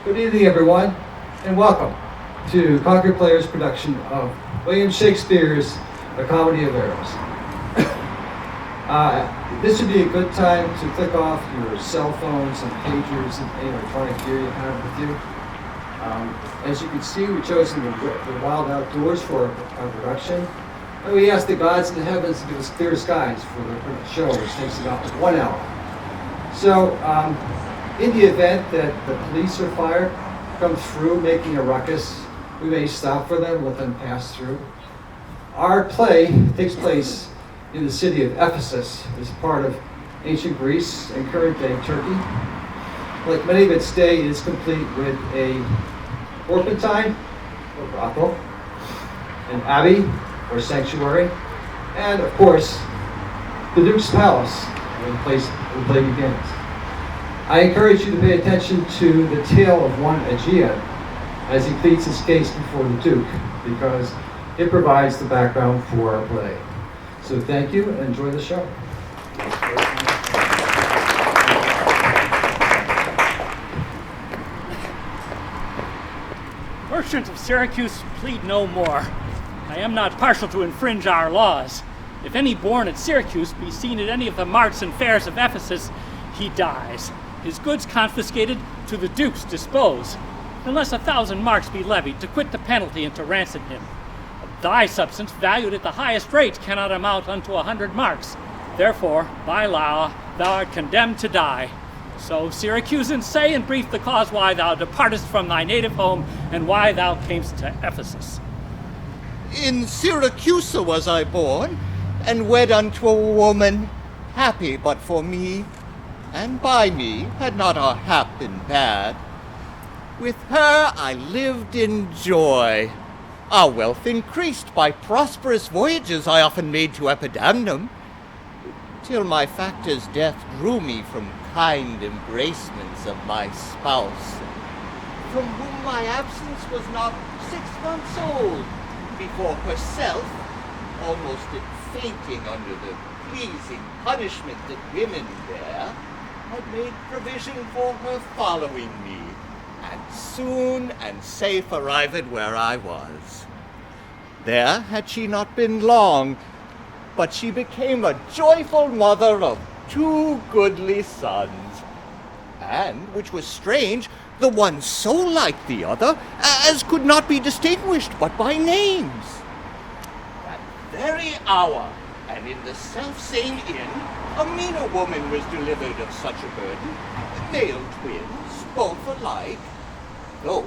Good evening, everyone, and welcome to Concord Players' production of William Shakespeare's A Comedy of Errors. This would be a good time to click off your cell phones and pagers and any electronic gear you have with you. As you can see, we've chosen the wild outdoors for our production, and we ask the gods in the heavens to give us clear skies for the show, which takes about 1 hour. So, in the event that the police or fire come through making a ruckus, we may stop for them, let them pass through. Our play takes place in the city of Ephesus, as part of ancient Greece and current-day Turkey. Like many of its day, it is complete with a orpentine, or brothel, an abbey, or sanctuary, and of course, the Duke's Palace, where the play begins. I encourage you to pay attention to the tale of one Egeon as he pleads his case before the Duke, because it provides the background for our play. So thank you and enjoy the show. Merchants of Syracuse, plead no more. I am not partial to infringe our laws. If any born at Syracuse be seen at any of the marts and fairs of Ephesus, he dies. His goods confiscated, to the Duke's dispose, unless 1,000 marks be levied to quit the penalty and to ransom him. Thy substance, valued at the highest rate, cannot amount unto 100 marks. Therefore, by law, thou art condemned to die. So, Syracusans, say in brief the cause why thou departest from thy native home, and why thou camest to Ephesus. In Syracuse was I born, and wed unto a woman, happy but for me, and by me had not our hap been bad. With her I lived in joy. Our wealth increased by prosperous voyages I often made to Epidamnum, till my factor's death drew me from kind embracements of my spouse, from whom my absence was not 6 months old, before herself, almost at fainting under the pleasing punishment that women bear, had made provision for her following me, and soon and safe arrived where I was. There had she not been long, but she became a joyful mother of 2 goodly sons, and, which was strange, the one so like the other as could not be distinguished but by names. That very hour, and in the self-same inn, a meaner woman was delivered of such a burden, male twins, both alike. Those,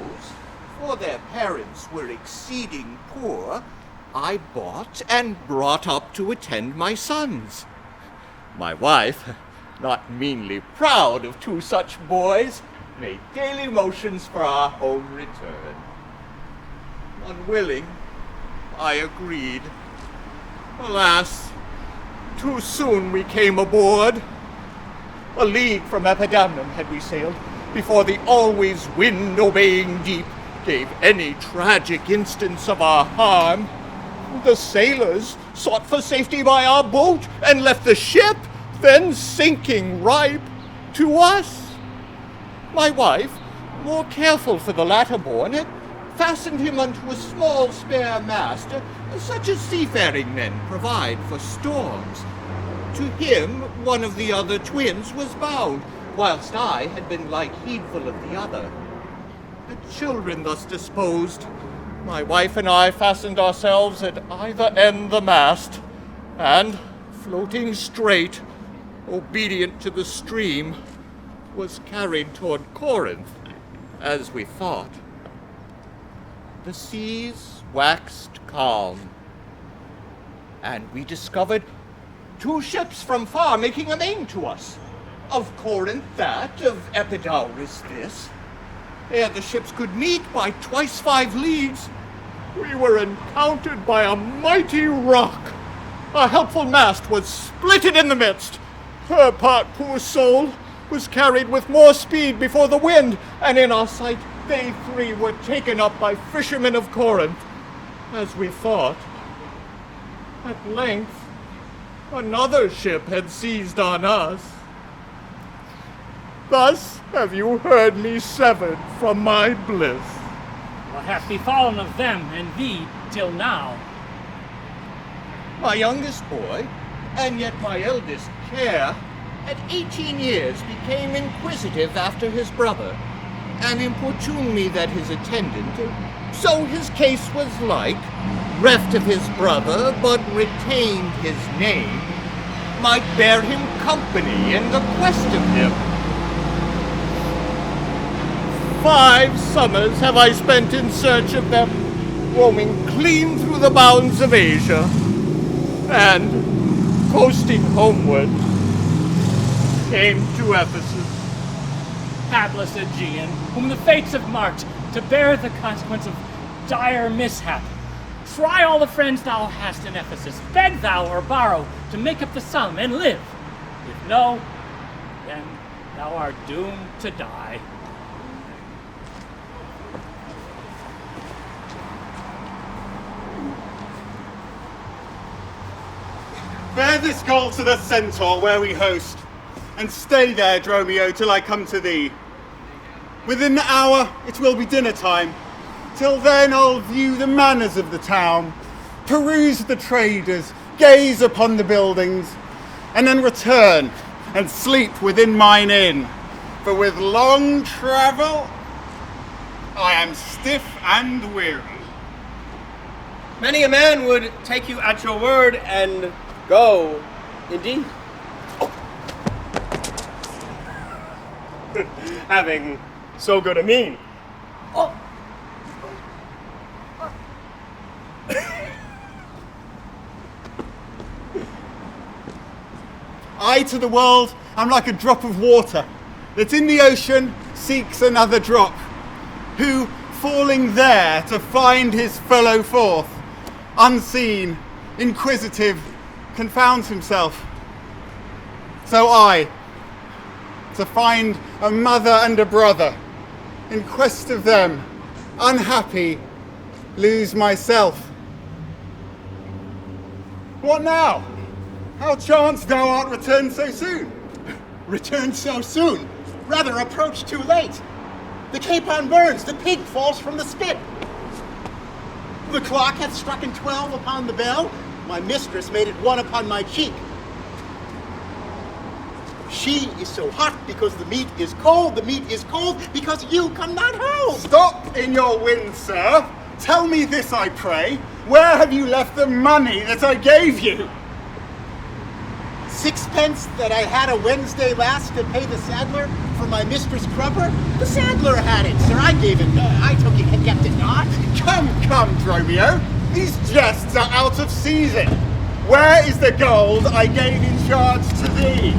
for their parents were exceeding poor, I bought and brought up to attend my sons. My wife, not meanly proud of 2 such boys, made daily motions for our home return. Unwilling, I agreed. Alas, too soon we came aboard. A league from Epidamnum had we sailed, before the always wind-obeying deep gave any tragic instance of our harm. The sailors sought for safety by our boat, and left the ship, then sinking ripe, to us. My wife, more careful for the latter born, had fastened him unto a small spare mast, such as seafaring men provide for storms. To him one of the other twins was bound, whilst I had been like heedful of the other. The children thus disposed, my wife and I fastened ourselves at either end the mast, and, floating straight, obedient to the stream, was carried toward Corinth, as we thought. The seas waxed calm, and we discovered 2 ships from far making amain to us. Of Corinth that, of Epidaurus this. Ere the ships could meet by twice 5 leagues, we were encountered by a mighty rock. Our helpful mast was splitted in the midst. Her part, poor soul, was carried with more speed before the wind, and in our sight they 3 were taken up by fishermen of Corinth, as we thought. At length, another ship had seized on us. Thus have you heard me severed from my bliss. What hath befallen of them and thee till now? My youngest boy, and yet my eldest care, at 18 years became inquisitive after his brother, and importuned me that his attendant, so his case was like, reft of his brother, but retained his name, might bear him company in the quest of him. 5 summers have I spent in search of them, roaming clean through the bounds of Asia, and, coasting homeward, came to Ephesus. Hapless Aegeon, whom the fates have marked to bear the consequence of dire mishap. Try all the friends thou hast in Ephesus, beg thou or borrow to make up the sum and live. If no, then thou art doomed to die. Bear this gold to the centaur where we host, and stay there, Dromio, till I come to thee. Within the hour it will be dinner time. Till then I'll view the manners of the town, peruse the traders, gaze upon the buildings, and then return and sleep within mine inn. For with long travel, I am stiff and weary. Many a man would take you at your word and go, indeed. Having so good a mien. Oh. I to the world am like a drop of water that in the ocean seeks another drop, who, falling there to find his fellow forth, unseen, inquisitive, confounds himself. So I, to find a mother and a brother, in quest of them, unhappy, lose myself. What now? How chanced thou art returned so soon? Returned so soon? Rather approach too late. The capon burns, the pig falls from the spit. The clock hath struck 12 upon the bell. My mistress made it 1 upon my cheek. She is so hot because the meat is cold. The meat is cold because you come not home. Stop in your wind, sir. Tell me this, I pray. Where have you left the money that I gave you? 6pence that I had a Wednesday last to pay the saddler for my mistress Crupper? The saddler had it, sir. I gave it. I took it and kept it not. Come, Dromio. These jests are out of season. Where is the gold I gave in charge to thee?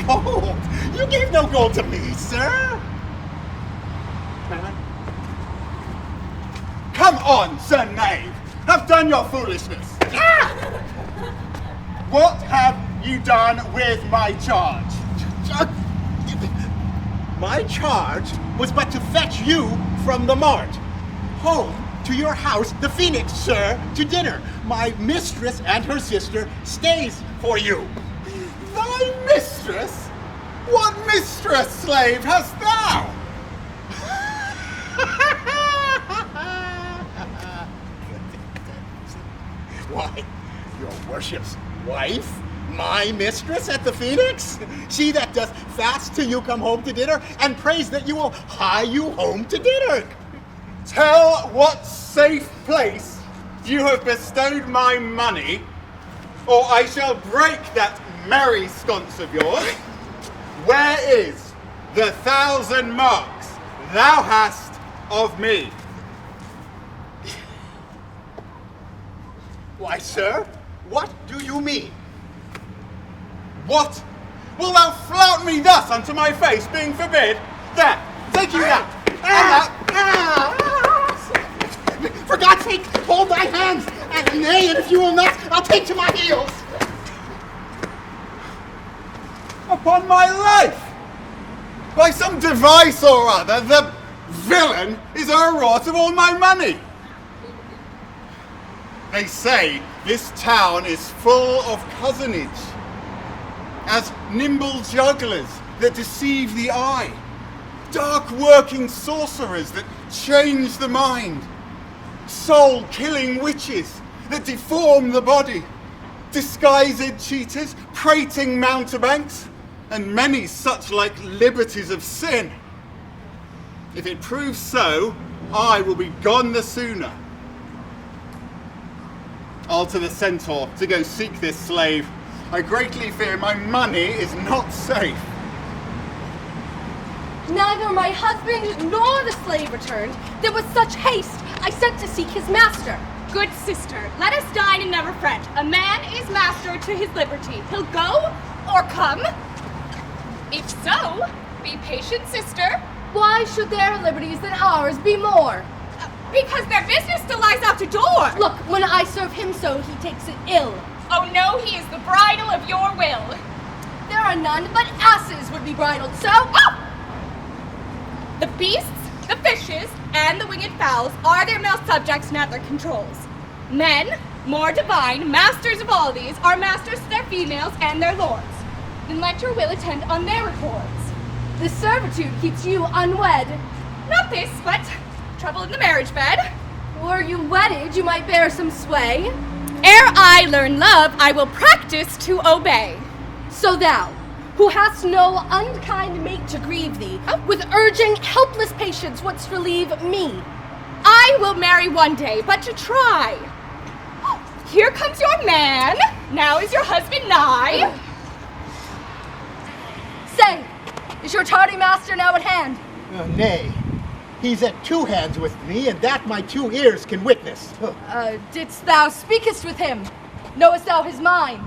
Gold? You gave no gold to me, sir. Come on, Sir Knave. Have done your foolishness. What have you done with my charge? My charge was but to fetch you from the mart. Home to your house, the Phoenix, sir, to dinner. My mistress and her sister stays for you. Thy mistress? What mistress, slave, hast thou? Why, your worship's wife? My mistress at the Phoenix? She that doth fast till you come home to dinner and prays that you will hie you home to dinner. Tell what safe place you have bestowed my money, or I shall break that merry sconce of yours. Where is the 1,000 marks thou hast of me? Why, sir, what do you mean? What? Will thou flout me thus unto my face, being forbid? There, take you that, and that. For God's sake, hold thy hands, and nay, and if you will not, I'll take to my heels. Upon my life! By some device or other, the villain is o'erwrought of all my money. They say this town is full of cozenage, as nimble jugglers that deceive the eye, dark working sorcerers that change the mind, soul-killing witches that deform the body, disguised cheaters, prating mountebanks, and many such like liberties of sin. If it proves so, I will be gone the sooner. I'll to the centaur to go seek this slave. I greatly fear my money is not safe. Neither my husband nor the slave returned. There was such haste, I sent to seek his master. Good sister, let us dine and never fret. A man is master to his liberty. He'll go or come. If so, be patient, sister. Why should their liberties than ours be more? Because their business still lies out to door. Look, when I serve him so, he takes it ill. Oh no, he is the bridle of your will. There are none but asses would be bridled, so... Oh! The beasts, the fishes, and the winged fowls are their male subjects and at their controls. Men, more divine, masters of all these, are masters to their females and their lords. Then let your will attend on their accords. This servitude keeps you unwed. Not this, but trouble in the marriage bed. Were you wedded, you might bear some sway. Ere I learn love, I will practice to obey. So thou, who hast no unkind mate to grieve thee, with urging helpless patience wouldst relieve me. I will marry one day, but to try. Here comes your man. Now is your husband nigh. Say, is your tardy master now at hand? Nay, he's at 2 hands with me, and that my 2 ears can witness. Didst thou speakest with him? Knowest thou his mind?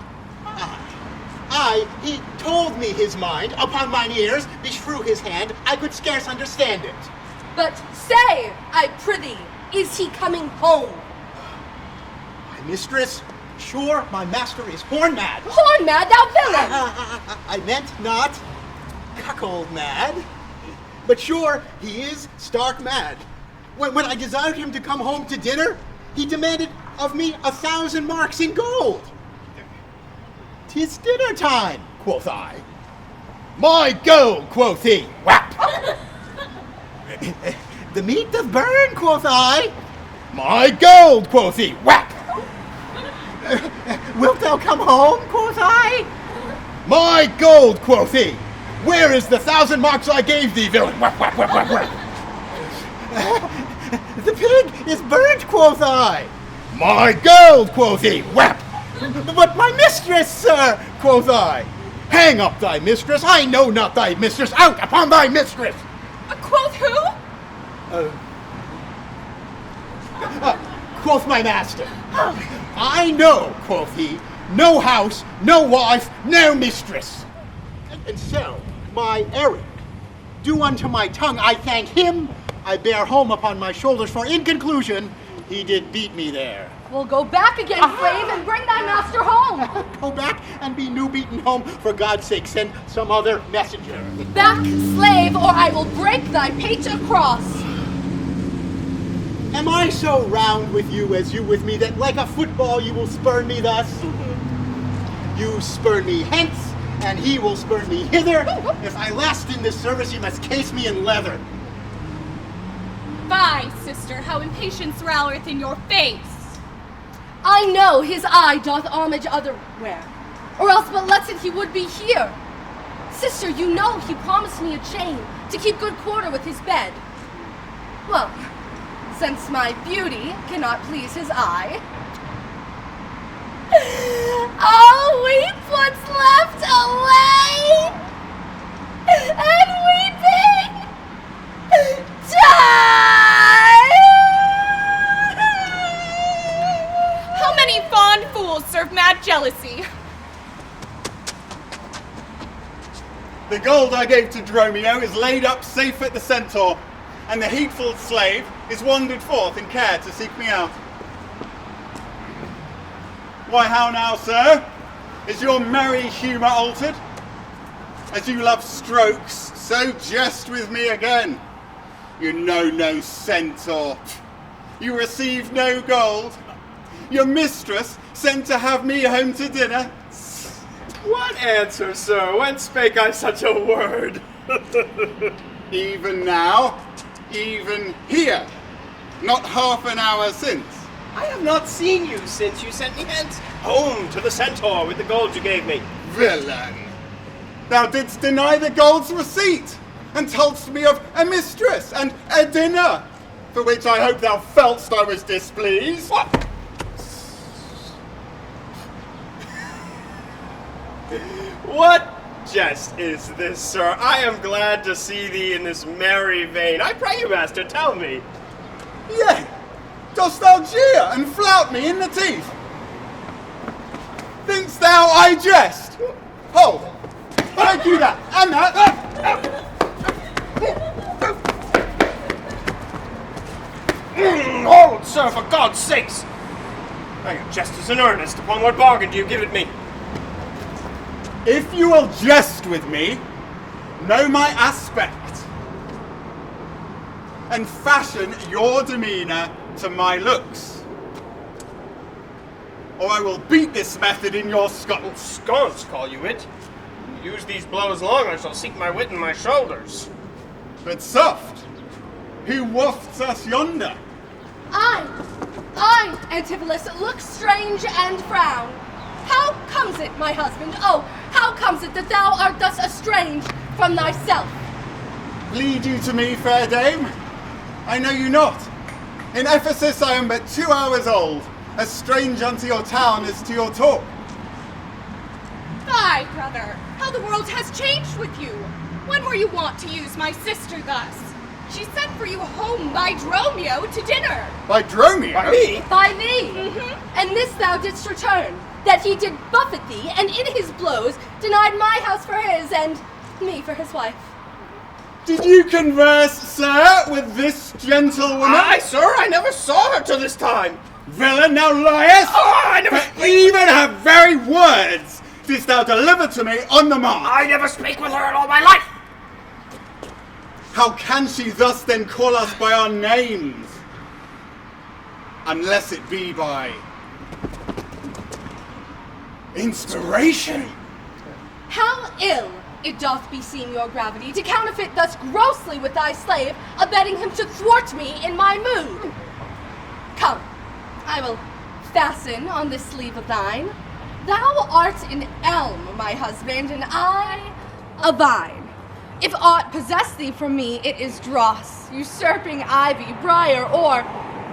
He told me his mind. Upon mine ears, beshrew his hand, I could scarce understand it. But say, I prithee, is he coming home? My mistress, sure, my master is horn mad. Horn mad, thou villain! I meant not cuckold mad, but sure, he is stark mad. When I desired him to come home to dinner, he demanded of me 1,000 marks in gold. 'Tis dinner time, quoth I. My gold, quoth he. Whap! The meat doth burn, quoth I. My gold, quoth he. Whap! Wilt thou come home, quoth I? My gold, quoth he. Where is the 1,000 marks I gave thee, villain? Whap, whap, whap, whap, whap. The pig is burnt, quoth I. My gold, quoth he. Whap. But my mistress, sir, quoth I. Hang up thy mistress. I know not thy mistress. Out upon thy mistress. Quoth who? Quoth my master. I know, quoth he, no house, no wife, no mistress. And so, my errand, due unto my tongue, I thank him, I bear home upon my shoulders, for in conclusion, he did beat me there. We'll go back again, slave, and bring thy master home. Go back and be new beaten home. For God's sake, send some other messenger. Back, slave, or I will break thy pate across. Am I so round with you as you with me, that like a football you will spurn me thus? You spurn me hence, and he will spurn me hither. If I last in this service, he must case me in leather. Fie, sister, how impatience rowleth in your face. I know his eye doth homage otherwhere, or else but lets it he would be here. Sister, you know he promised me a chain to keep good quarter with his bed. Well, since my beauty cannot please his eye, I'll weep what's left away, and weeping die. How many fond fools serve mad jealousy? The gold I gave to Dromio is laid up safe at the Centaur, and the heedful slave is wandered forth in care to seek me out. Why, how now, sir? Is your merry humour altered? As you love strokes, so jest with me again. You know no Centaur. You receive no gold. Your mistress sent to have me home to dinner. What answer, sir? When spake I such a word? Even now, even here, not half an hour since. I have not seen you since you sent me hence. Home to the Centaur with the gold you gave me. Villain! Thou didst deny the gold's receipt, and toldst me of a mistress and a dinner, for which I hope thou feltst I was displeased. What? What jest is this, sir? I am glad to see thee in this merry vein. I pray you, master, tell me. Yea, dost thou jeer and flout me in the teeth? Think'st thou I jest? Hold, thank you that, and that. Hold, sir, for God's sakes! I am just as in earnest. Upon what bargain do you give it me? If you will jest with me, know my aspect, and fashion your demeanour to my looks, or I will beat this method in your skull. Sconce, call you it? Use these blows long, I shall seek my wit in my shoulders. But soft, who wafts us yonder? I, Antipholus, look strange and frown. How comes it, my husband, oh, how comes it that thou art thus estranged from thyself? Lead you to me, fair dame? I know you not. In Ephesus I am but 2 hours old, as strange unto your town as to your talk. Fie, brother, how the world has changed with you. When were you wont to use my sister thus? She sent for you home by Dromio to dinner. By Dromio? By me? By thee, and this thou didst return, that he did buffet thee, and in his blows denied my house for his, and me for his wife. Did you converse, sir, with this gentlewoman? Aye, sir, I never saw her till this time. Villain, now liest! Oh, I never For even her very words didst thou deliver to me on the mark. I never spake with her in all my life. How can she thus then call us by our names? Unless it be by inspiration. How ill it doth beseem your gravity to counterfeit thus grossly with thy slave, abetting him to thwart me in my mood. Come, I will fasten on this sleeve of thine, Thou art an elm, my husband, and I a vine. If aught possess thee from me, it is dross, usurping ivy, briar, or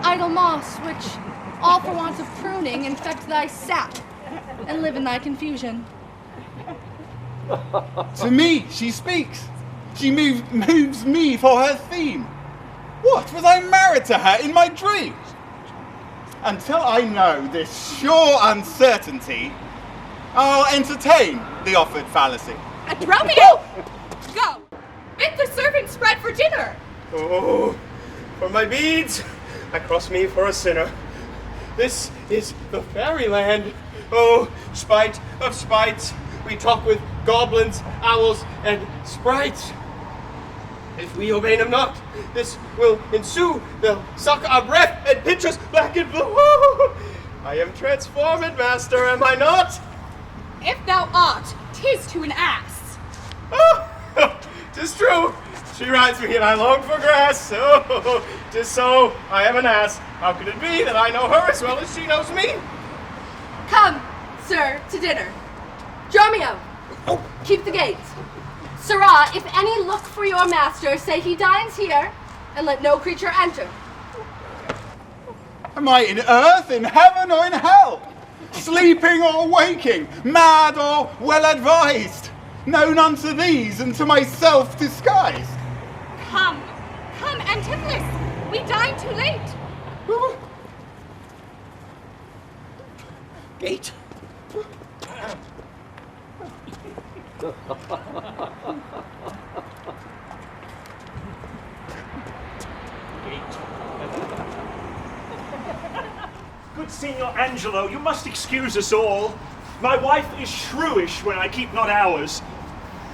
idle moss, which, all for want of pruning, infect thy sap, and live in thy confusion. To me she speaks. She moves me for her theme. What, was I married to her in my dreams? Until I know this sure uncertainty, I'll entertain the offered fallacy. Dromio! Go! Bid the servants spread for dinner. Oh, for my beads, I cross me for a sinner. This is the fairyland. Oh, spite of spites, we talk with goblins, owls, and sprites. If we obey them not, this will ensue. They'll suck our breath and pinch us black and blue. I am transformed, master, am I not? If thou art, 'tis to an ass. Oh, 'tis true. She rides me and I long for grass. Oh, 'tis so. I am an ass. How can it be that I know her as well as she knows me? Come, sir, to dinner. Dromio, keep the gate. Sirrah, if any look for your master, say he dines here, and let no creature enter. Am I in earth, in heaven, or in hell? Sleeping or waking, mad or well advised? Known unto these and to myself disguised. Come, Antipholus, we dine too late. Gate. Good Signor Angelo, you must excuse us all. My wife is shrewish when I keep not hours.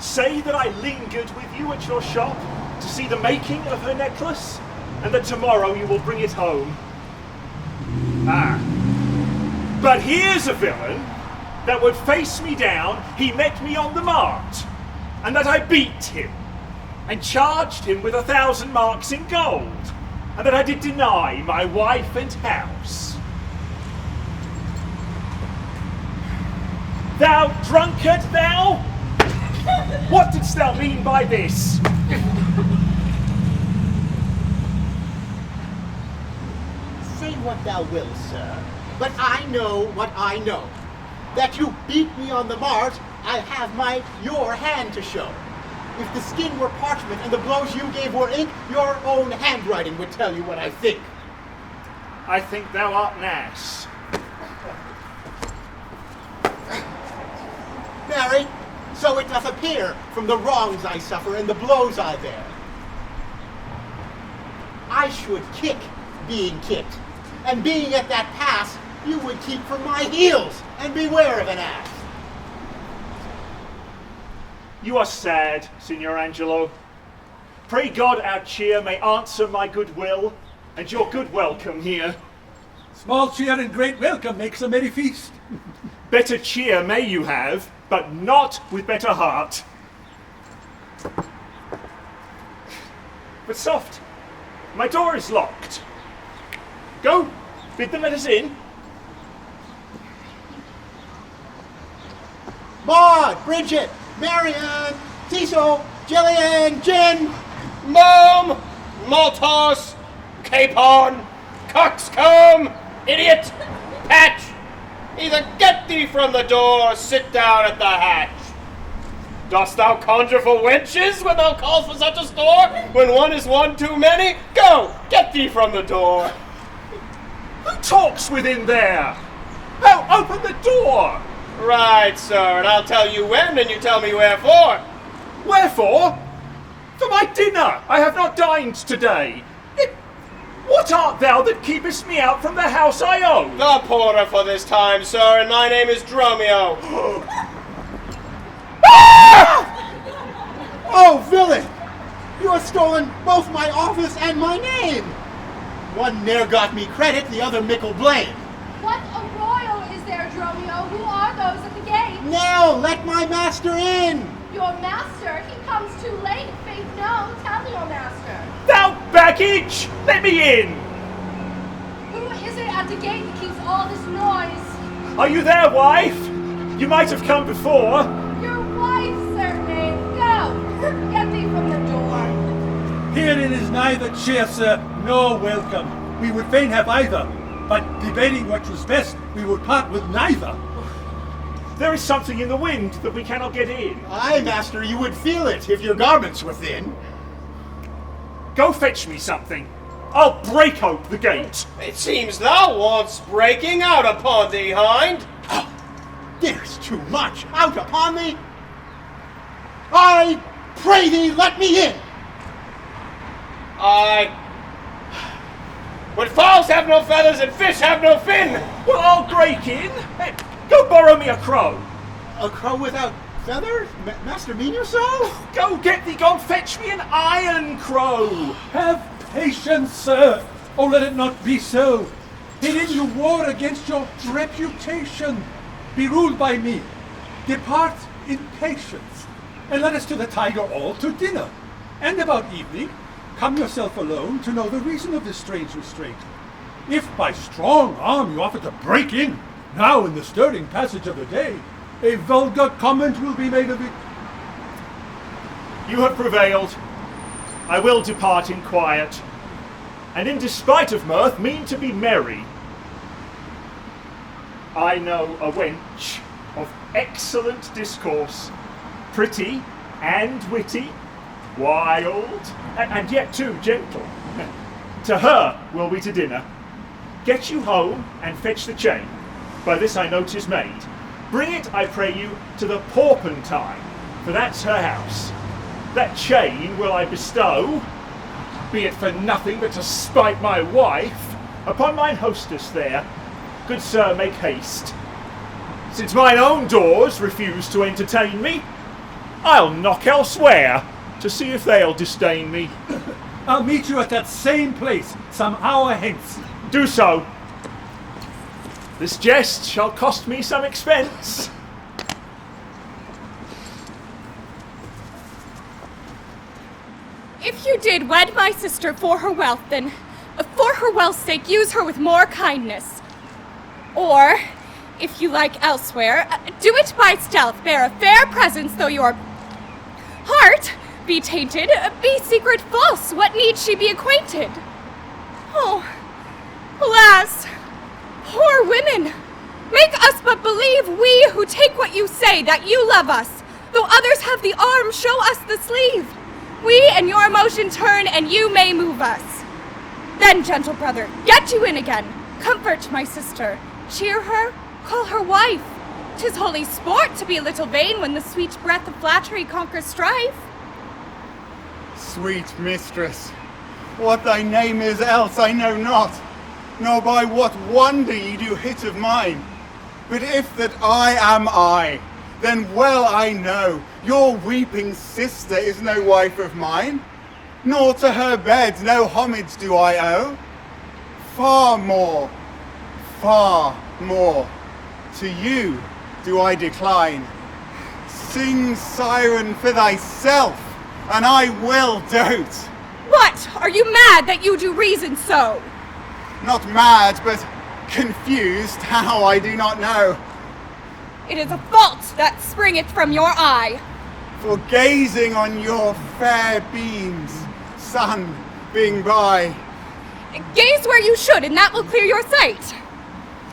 Say that I lingered with you at your shop to see the making of her necklace, and that tomorrow you will bring it home. Ah. But here's a villain that would face me down. He met me on the mart, and that I beat him, and charged him with 1,000 marks in gold, and that I did deny my wife and house. Thou drunkard, thou! What didst thou mean by this? Say what thou wilt, sir, but I know what I know. That you beat me on the mart, I have your hand to show. If the skin were parchment and the blows you gave were ink, your own handwriting would tell you what I think. I think thou art an ass. Marry, so it doth appear from the wrongs I suffer and the blows I bear. I should kick being kicked, and being at that pass, you would keep from my heels, and beware of an ass. You are sad, Signor Angelo. Pray God our cheer may answer my goodwill, and your good welcome here. Small cheer and great welcome makes a merry feast. Better cheer may you have, but not with better heart. But soft, my door is locked. Go, bid them let us in. Maud, Bridget, Marianne, Cecil, Julian, Jen. Mom! Maltos! Capon! Coxcomb! Idiot! Patch! Either get thee from the door or sit down at the hatch. Dost thou conjure for wenches when thou calls for such a store? When one is one too many? Go! Get thee from the door! Who talks within there? Oh, open the door! Right, sir, and I'll tell you when, and you tell me wherefore. Wherefore? For my dinner. I have not dined today. What art thou that keepest me out from the house I own? The porter for this time, sir, and my name is Dromio. Oh, villain! You have stolen both my office and my name! One ne'er got me credit, the other mickle blame. What a royal is there, Dromio? Who are those at the gate? Now let my master in! Your master, he comes too late. Faith, no, tell your master. Thou baggage! Let me in! Who is it at the gate that keeps all this noise? Are you there, wife? You might have come before. Your wife, certainly. Go. Get thee from the door. Herein is neither cheer, sir, nor welcome. We would fain have either, but debating what was best, we would part with neither. There is something in the wind that we cannot get in. Aye, master, you would feel it if your garments were thin. Go fetch me something. I'll break ope the gate. It seems thou wants breaking out upon thee, hind. Oh, there's too much out upon thee. I pray thee, let me in. When fowls have no feathers and fish have no fin. Well, I'll break in. Hey, go borrow me a crow. A crow without feathers? Master Meunier so? Go fetch me an iron crow. Have patience, sir. Oh, let it not be so. It is your war against your reputation. Be ruled by me. Depart in patience, and let us to the Tiger all to dinner. And about evening, come yourself alone to know the reason of this strange restraint. If by strong arm you offer to break in, now in the stirring passage of the day, a vulgar comment will be made of it. You have prevailed. I will depart in quiet, and in despite of mirth mean to be merry. I know a wench of excellent discourse, pretty and witty, wild, and yet too gentle. To her will we to dinner. Get you home and fetch the chain. By this I know 'tis made. Bring it, I pray you, to the Porpentine, for that's her house. That chain will I bestow, be it for nothing but to spite my wife, upon mine hostess there. Good sir, make haste. Since mine own doors refuse to entertain me, I'll knock elsewhere to see if they'll disdain me. I'll meet you at that same place some hour hence. Do so. This jest shall cost me some expense. If you did wed my sister for her wealth, then for her wealth's sake use her with more kindness. Or, if you like elsewhere, do it by stealth, bear a fair presence, though your heart be tainted, be secret false, what need she be acquainted? Oh, alas, poor women, make us but believe we who take what you say, that you love us, though others have the arm, show us the sleeve. We and your motion turn, and you may move us. Then, gentle brother, get you in again, comfort my sister, cheer her, call her wife. 'Tis holy sport to be a little vain when the sweet breath of flattery conquers strife. Sweet mistress, what thy name is else I know not, nor by what wonder ye do hit of mine. But if that I am I, then well I know your weeping sister is no wife of mine, nor to her bed no homage do I owe. Far more, to you do I decline. Sing, siren, for thyself, and I will dote. What? Are you mad that you do reason so? Not mad, but confused, how I do not know. It is a fault that springeth from your eye. For gazing on your fair beams, sun being by. Gaze where you should, and that will clear your sight.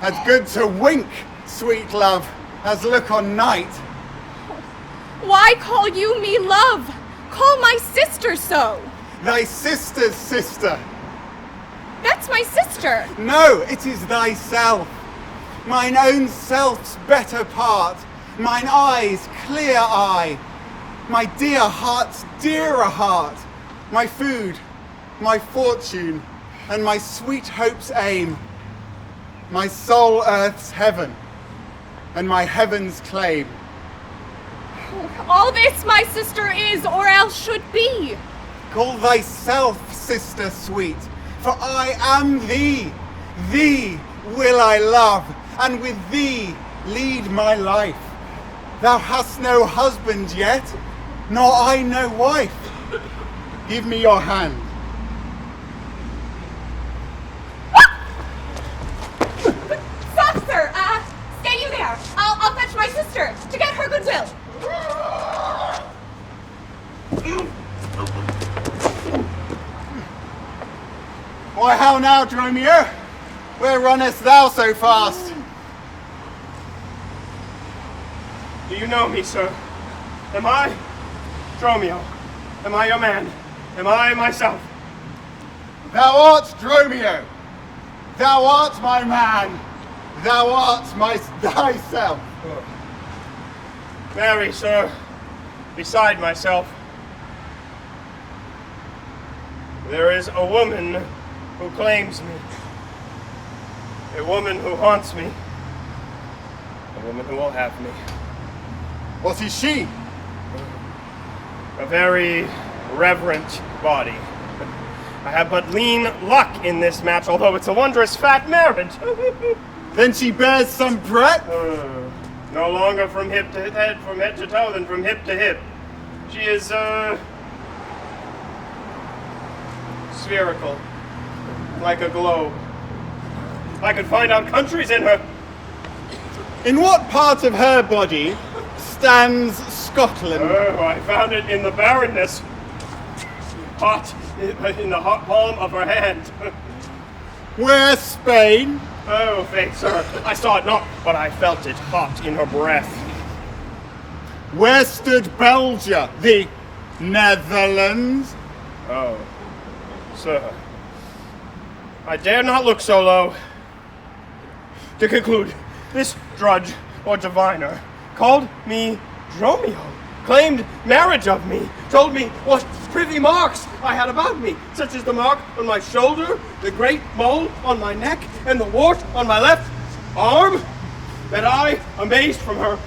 As good to wink, sweet love, as look on night. Why call you me love? Call my sister so. Thy sister's sister. That's my sister. No, it is thyself. Mine own self's better part. Mine eye's clear eye. My dear heart's dearer heart. My food, my fortune, and my sweet hope's aim. My soul earth's heaven, and my heaven's claim. All this my sister is, or else should be. Call thyself sister sweet, for I am thee. Thee will I love, and with thee lead my life. Thou hast no husband yet, nor I no wife. Give me your hand. Stop, sir! Stay you there. I'll fetch my sister. sister to get her goodwill. Why, how now, Dromio? Where runnest thou so fast? Do you know me, sir? Am I Dromio? Am I your man? Am I myself? Thou art Dromio. Thou art my man. Thou art thyself. Marry, sir, beside myself, there is a woman who claims me. A woman who haunts me. A woman who will have me. What is she? A very reverent body. I have but lean luck in this match, although it's a wondrous fat marriage. Then she bears some breadth? No longer from hip to head, from head to toe, than from hip to hip. She is, spherical. Like a globe. I could find out countries in her. In what part of her body stands Scotland? Oh, I found it in the barrenness. Hot in the hot palm of her hand. Where Spain? Oh, faith, sir, I saw it not, but I felt it hot in her breath. Where stood Belgia, the Netherlands? Oh, sir, I dare not look so low. To conclude, this drudge or diviner called me Dromio, claimed marriage of me, told me what privy marks I had about me, such as the mark on my shoulder, the great mole on my neck, and the wart on my left arm, that I, amazed from her,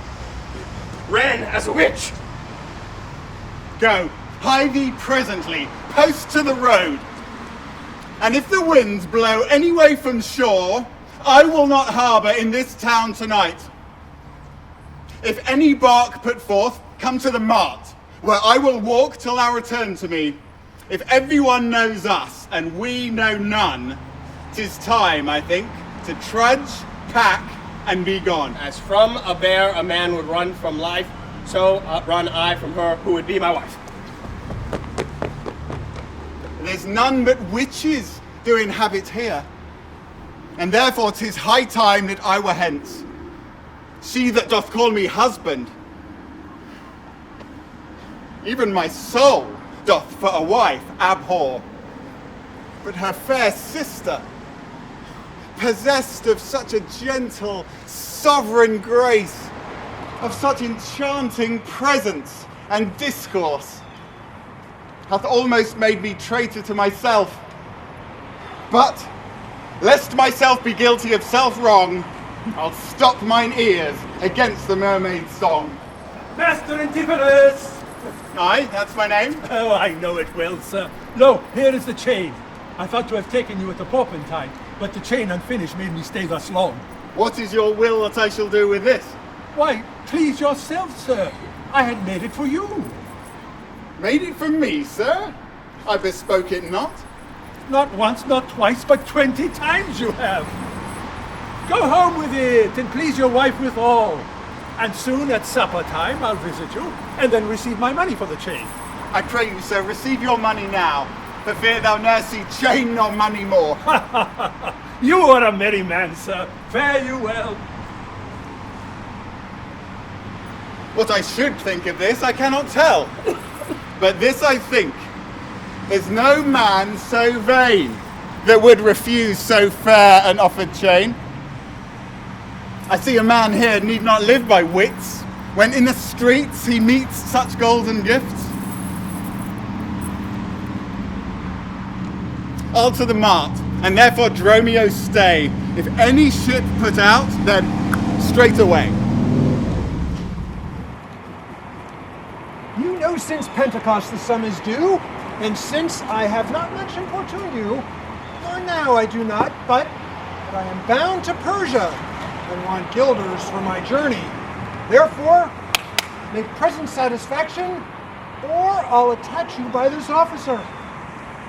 ran as a witch. Go, hie thee presently, post to the road, and if the winds blow any way from shore, I will not harbour in this town tonight. If any bark put forth, come to the mart, where I will walk till thou return to me. If everyone knows us, and we know none, 'tis time, I think, to trudge, pack, and be gone. As from a bear a man would run from life, so run I from her who would be my wife. There's none but witches do inhabit here, and therefore 'tis high time that I were hence. She that doth call me husband, even my soul doth for a wife abhor. But her fair sister, possessed of such a gentle, sovereign grace, of such enchanting presence and discourse, hath almost made me traitor to myself. But, lest myself be guilty of self-wrong, I'll stop mine ears against the mermaid's song. Master Antipholus! Aye, that's my name. Oh, I know it well, sir. Lo, here is the chain. I thought to have taken you at the Porpentine, but the chain unfinished made me stay thus long. What is your will that I shall do with this? Why, please yourself, sir. I had made it for you. Made it for me, sir? I bespoke it not. Not once, not twice, but 20 times you have. Go home with it, and please your wife withal. And soon at supper time I'll visit you, and then receive my money for the chain. I pray you, sir, receive your money now, for fear thou ne'er see chain nor money more. You are a merry man, sir. Fare you well. What I should think of this, I cannot tell. But this I think, there's no man so vain that would refuse so fair an offered chain. I see a man here need not live by wits, when in the streets he meets such golden gifts. I'll to the mart, and therefore Dromio stay. If any ship put out, then straight away. You know since Pentecost the sum is due, and since I have not much importuned you, nor now I do not, but that I am bound to Persia, and want guilders for my journey. Therefore, make present satisfaction, or I'll attach you by this officer.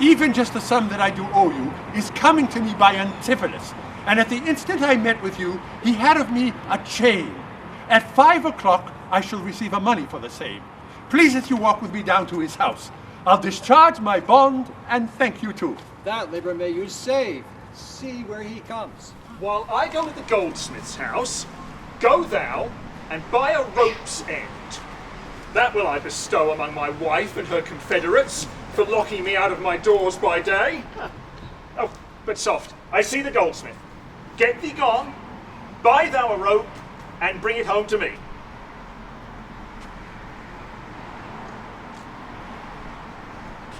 Even just the sum that I do owe you is coming to me by Antipholus, and at the instant I met with you, he had of me a chain. At 5 o'clock, I shall receive a money for the same. Please let you walk with me down to his house. I'll discharge my bond and thank you too. That labor may you save. See where he comes. While I go to the goldsmith's house, go thou and buy a rope's end. That will I bestow among my wife and her confederates for locking me out of my doors by day. Oh, but soft, I see the goldsmith. Get thee gone, buy thou a rope, and bring it home to me.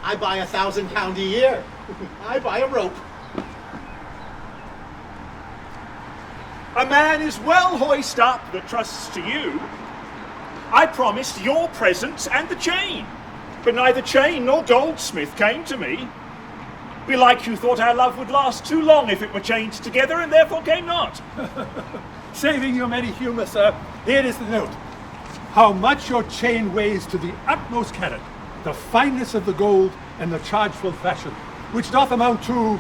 I buy £1,000 a year. I buy a rope. A man is well hoist up that trusts to you. I promised your presence and the chain, but neither chain nor goldsmith came to me. Belike you thought our love would last too long if it were chained together, and therefore came not. Saving your many humour, sir, here is the note. How much your chain weighs to the utmost carat, the fineness of the gold, and the chargeful fashion, which doth amount to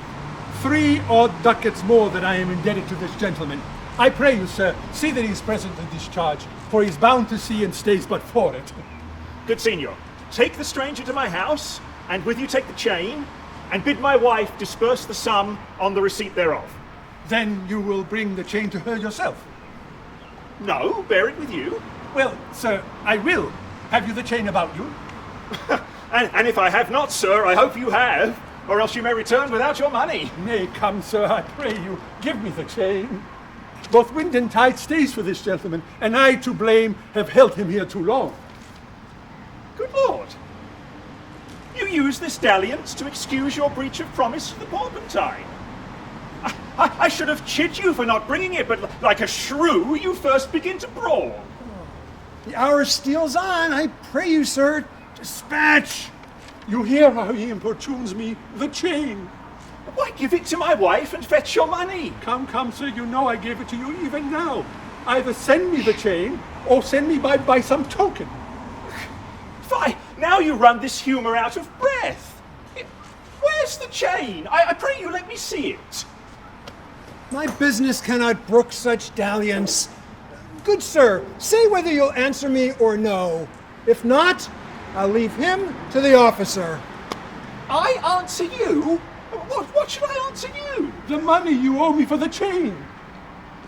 3 odd ducats more than I am indebted to this gentleman. I pray you, sir, see that he is present at this charge, for he is bound to see and stays but for it. Good signor, take the stranger to my house, and with you take the chain, and bid my wife disperse the sum on the receipt thereof. Then you will bring the chain to her yourself? No, bear it with you. Well, sir, I will. Have you the chain about you? and if I have not, sir, I hope you have, or else you may return without your money. Nay, come, sir, I pray you, give me the chain. Both wind and tide stays for this gentleman, and I, to blame, have held him here too long. Good Lord. You use this dalliance to excuse your breach of promise to the Porpentine. I should have chid you for not bringing it, but like a shrew, you first begin to brawl. The hour steals on. I pray you, sir, dispatch. You hear how he importunes me? The chain. Why, give it to my wife and fetch your money. Come, sir, you know I gave it to you even now. Either send me the chain, or send me by some token. Fie, now you run this humour out of breath. Where's the chain? I pray you let me see it. My business cannot brook such dalliance. Good sir, say whether you'll answer me or no. If not, I'll leave him to the officer. I answer you? What should I answer you? The money you owe me for the chain.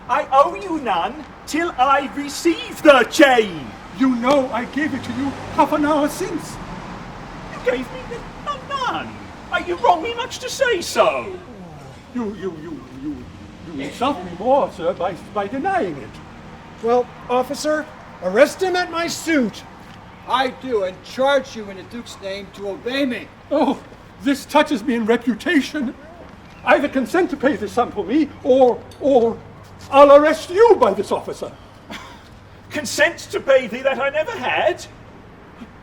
I owe you none till I receive the chain. You know I gave it to you half an hour since. You gave me none. You wrong me much to say so. You insult me more, sir, by denying it. Well, officer, arrest him at my suit. I do, and charge you in the Duke's name to obey me. Oh, this touches me in reputation. Either consent to pay this sum for me, or I'll arrest you by this officer. Consent to pay thee that I never had?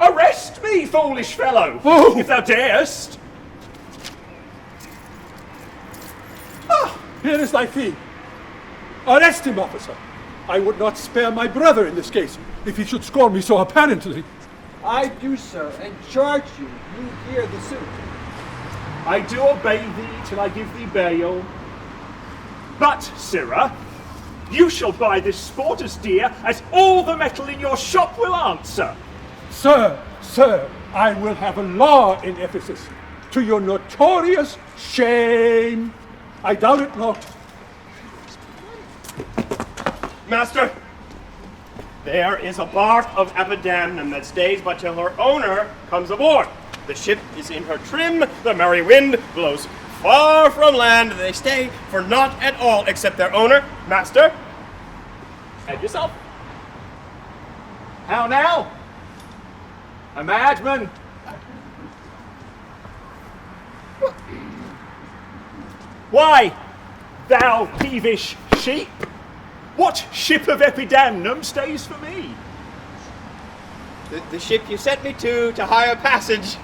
Arrest me, foolish fellow, if thou darest. Here is thy fee. Arrest him, officer. I would not spare my brother in this case, if he should scorn me so apparently. I do, sir, and charge you. You hear the suit. I do obey thee till I give thee bail. But, sirrah, you shall buy this sport as dear as all the metal in your shop will answer. Sir, I will have a law in Ephesus, to your notorious shame. I doubt it not. Master, there is a bark of Epidamnum that stays but till her owner comes aboard. The ship is in her trim, the merry wind blows far from land, they stay for naught at all except their owner. Master, head yourself. How now? A madman? Why, thou peevish sheep? What ship of Epidamnum stays for me? The ship you sent me to hire passage.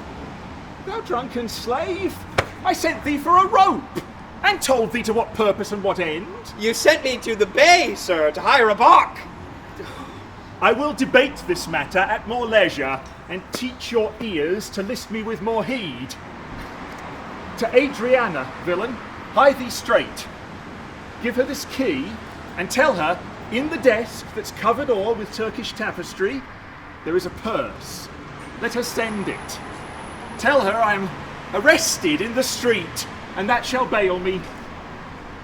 Thou drunken slave, I sent thee for a rope, and told thee to what purpose and what end. You sent me to the bay, sir, to hire a bark. I will debate this matter at more leisure, and teach your ears to list me with more heed. To Adriana, villain, hie thee straight. Give her this key, and tell her In the desk that's covered all with Turkish tapestry, there is a purse. Let her send it. Tell her I'm arrested in the street, and that shall bail me.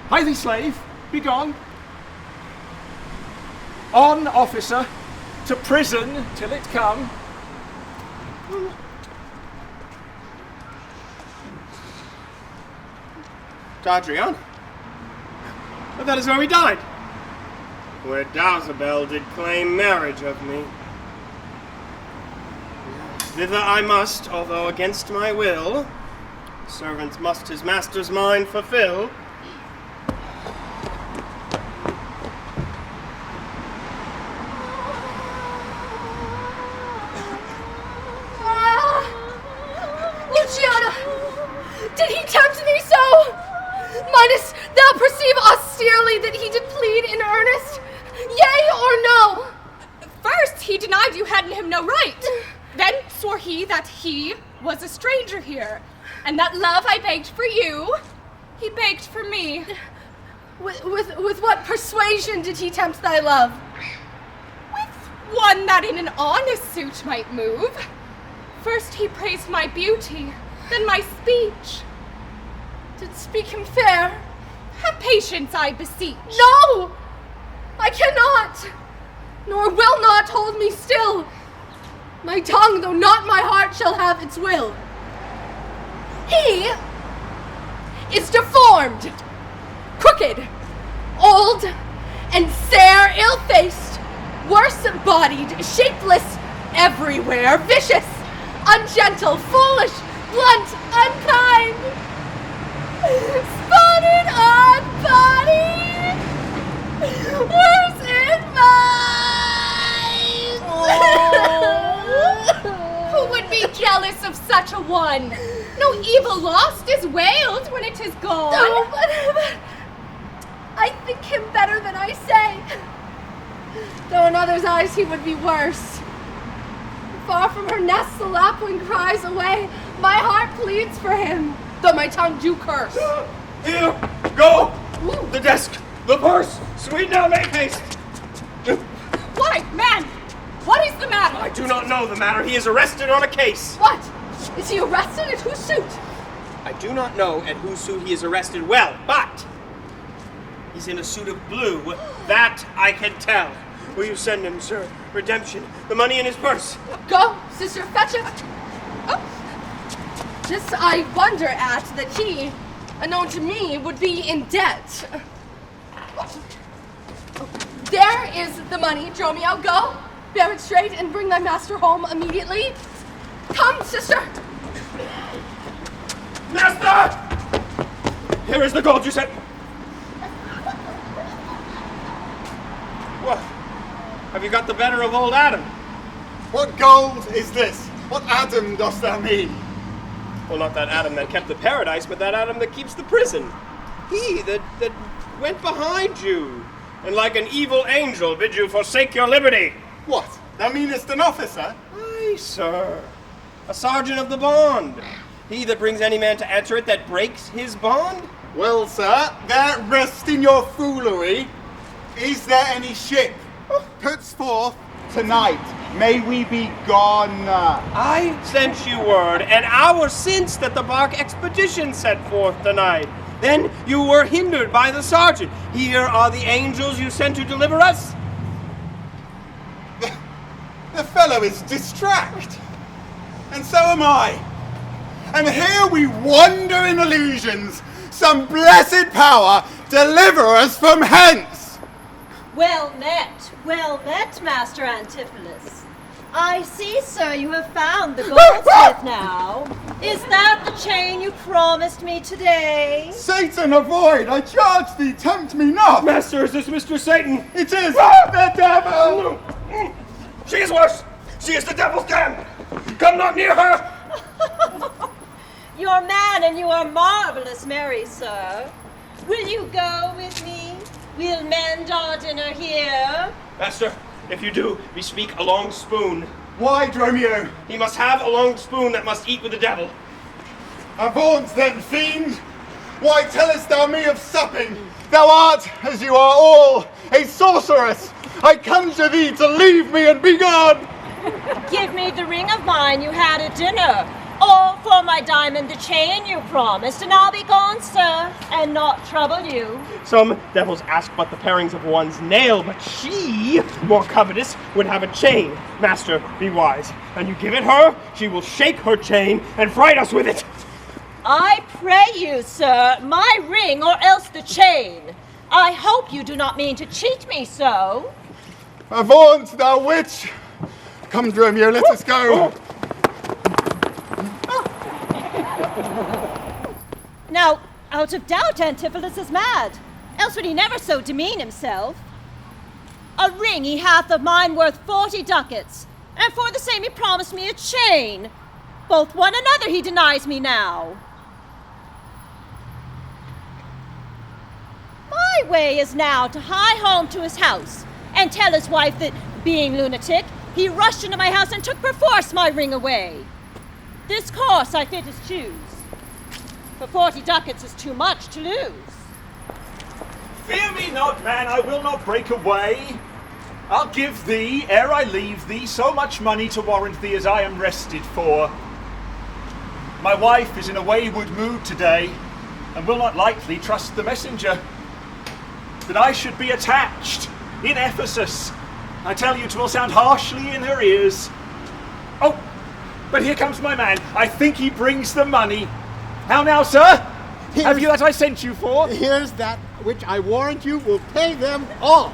Hie thee, slave, be gone. On, officer, to prison till it come. To Adriana? But that is where we died. Where Dowsabel did claim marriage of me. Thither I must, although against my will. Servant must his master's mind fulfill. Luciana! Did he tempt thee so? Mightest thou perceive austerely that he did plead in earnest? Yea or no? First, he denied you had in him no right. Then swore he that he was a stranger here, and that love I begged for you, he begged for me. With what persuasion did he tempt thy love? With one that in an honest suit might move. First he praised my beauty, then my speech. Did speak him fair? Have patience, I beseech. No! I cannot, nor will not hold me still. My tongue, though not my heart, shall have its will. He is deformed, crooked, old, and sere, ill-faced, worse-bodied, shapeless, everywhere, vicious, ungentle, foolish, blunt, unkind, spotted on body, worse in mind. Who would be jealous of such a one? No evil lost is wailed when it is gone. No, but I think him better than I say. Though in others' eyes he would be worse. Far from her nest the lapwing cries away. My heart pleads for him, though my tongue do curse. Here, go! Ooh. The desk, the purse, sweet now, make haste! Why, man, what is the matter? I do not know the matter. He is arrested on a case. What? Is he arrested? At whose suit? I do not know at whose suit he is arrested well, but he's in a suit of blue. That I can tell. Will you send him, sir? Redemption. The money in his purse. Go, sister, fetch it. Oh. This I wonder at, that he, unknown to me, would be in debt. There is the money, Dromio. Go, bear it straight, and bring thy master home immediately. Come, sister. Master! Here is the gold you sent. What? Have you got the better of old Adam? What gold is this? What Adam dost thou mean? Well, not that Adam that kept the paradise, but that Adam that keeps the prison. He that went behind you, and like an evil angel bid you forsake your liberty. What? Thou meanest an officer? Aye, sir. A sergeant of the bond. He that brings any man to answer it that breaks his bond? Well, sir, there rest in your foolery. Is there any ship puts forth tonight? May we be gone. I sent you word an hour since that the bark expedition set forth tonight. Then you were hindered by the sergeant. Here are the angels you sent to deliver us. The fellow is distract, and so am I. And here we wander in illusions. Some blessed power deliver us from hence. Well met, Master Antipholus. I see, sir, you have found the goldsmith now. Is that the chain you promised me today? Satan, avoid! I charge thee, tempt me not! Master, is this Mr. Satan? It is the devil! She is worse! She is the devil's dam! Come not near her! You're mad and you are marvelous merry, sir. Will you go with me? We'll mend our dinner here. Master, if you do, bespeak a long spoon. Why, Dromio? He must have a long spoon that must eat with the devil. Avaunt then, fiend! Why tellest thou me of supping? Thou art, as you are all, a sorceress. I conjure thee to leave me and be gone. Give me the ring of mine you had at dinner. Or for my diamond the chain you promised, and I'll be gone, sir, and not trouble you. Some devils ask but the parings of one's nail, but she, more covetous, would have a chain. Master, be wise. And you give it her, she will shake her chain and fright us with it. I pray you, sir, my ring or else the chain. I hope you do not mean to cheat me so. Avaunt, thou witch! Come, Dromio, let us go. Now, out of doubt, Antipholus is mad, else would he never so demean himself. A ring he hath of mine worth 40 ducats, and for the same he promised me a chain. Both one another he denies me now. My way is now to hie home to his house, and tell his wife that, being lunatic, he rushed into my house and took perforce my ring away. This course I fittest choose, for 40 ducats is too much to lose. Fear me not, man, I will not break away. I'll give thee, ere I leave thee, so much money to warrant thee as I am rested for. My wife is in a wayward mood today, and will not likely trust the messenger. That I should be attached in Ephesus. I tell you, 'twill sound harshly in her ears. Oh, but here comes my man. I think he brings the money. How now, sir? Have you that I sent you for? Here's that which I warrant you will pay them all.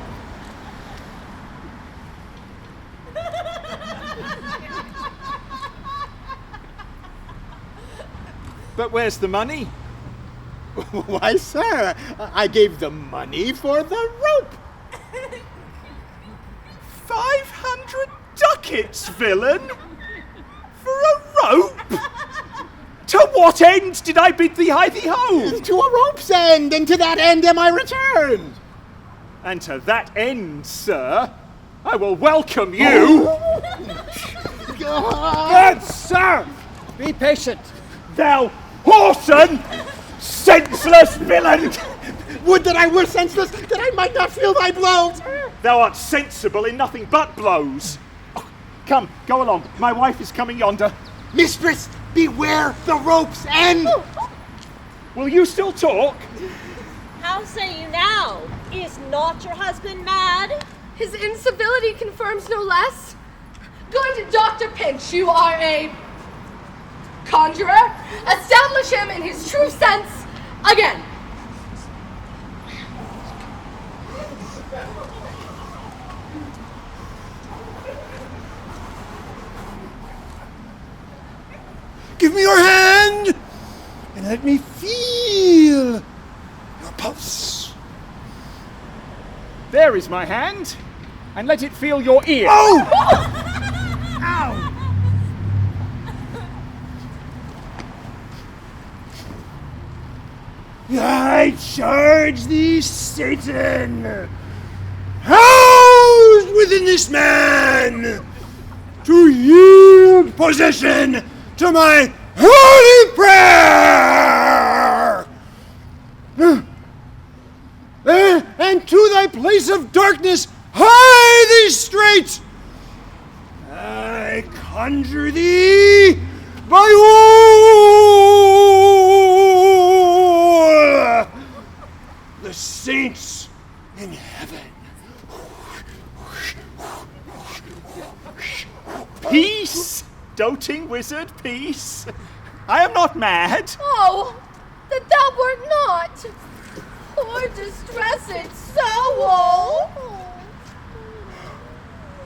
But where's the money? Why, sir, I gave the money for the rope. 500 ducats, villain? For a rope? To what end did I bid thee hie thee home? To a rope's end, and to that end am I returned. And to that end, sir, I will welcome you. Good sir! Be patient. Thou whoreson, senseless villain! Would that I were senseless, that I might not feel thy blows. Thou art sensible in nothing but blows. Oh, come, go along. My wife is coming yonder. Mistress, beware the rope's end. Will you still talk? How say you now? Is not your husband mad? His incivility confirms no less. Going to Dr. Pinch, you are a conjurer. Establish him in his true sense again. Give me your hand and let me feel your pulse. There is my hand, and let it feel your ear. Oh! Ow! I charge thee, Satan, housed within this man, to yield possession to my holy prayer, and to thy place of darkness hie thee straight. I conjure thee by all the saints in heaven. Peace, doting wizard, peace. I am not mad. Oh, that thou wert not. Poor distressed soul.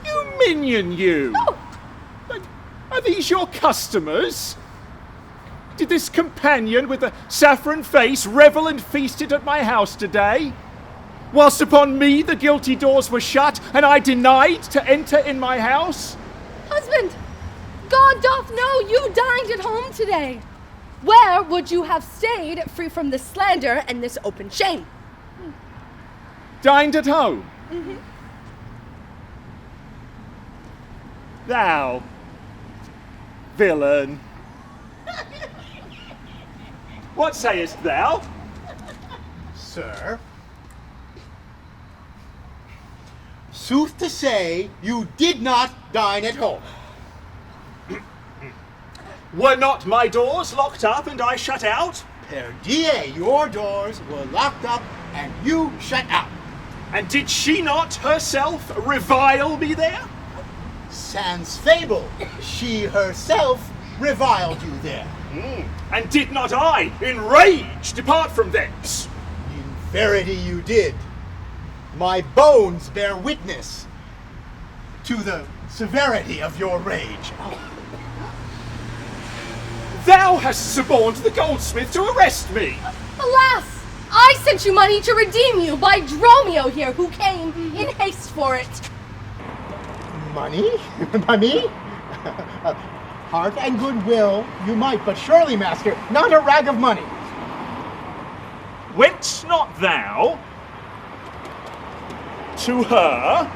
You minion, you. Oh. But are these your customers? Did this companion with the saffron face revel and feasted at my house today? Whilst upon me the guilty doors were shut, and I denied to enter in my house? Husband, God doth know you dined at home today. Where would you have stayed free from this slander and this open shame? Dined at home? Mm-hmm. Thou, villain. What sayest thou? sir. Sooth to say, you did not dine at home. Were not my doors locked up and I shut out? Per die, your doors were locked up and you shut out. And did she not herself revile me there? Sans fable, she herself reviled you there. And did not I, in rage, depart from thence? In verity you did. My bones bear witness to the severity of your rage. Thou hast suborned the goldsmith to arrest me. Alas! I sent you money to redeem you by Dromio here, who came in haste for it. Money? By me? Heart and goodwill you might, but surely, master, not a rag of money. Went not thou to her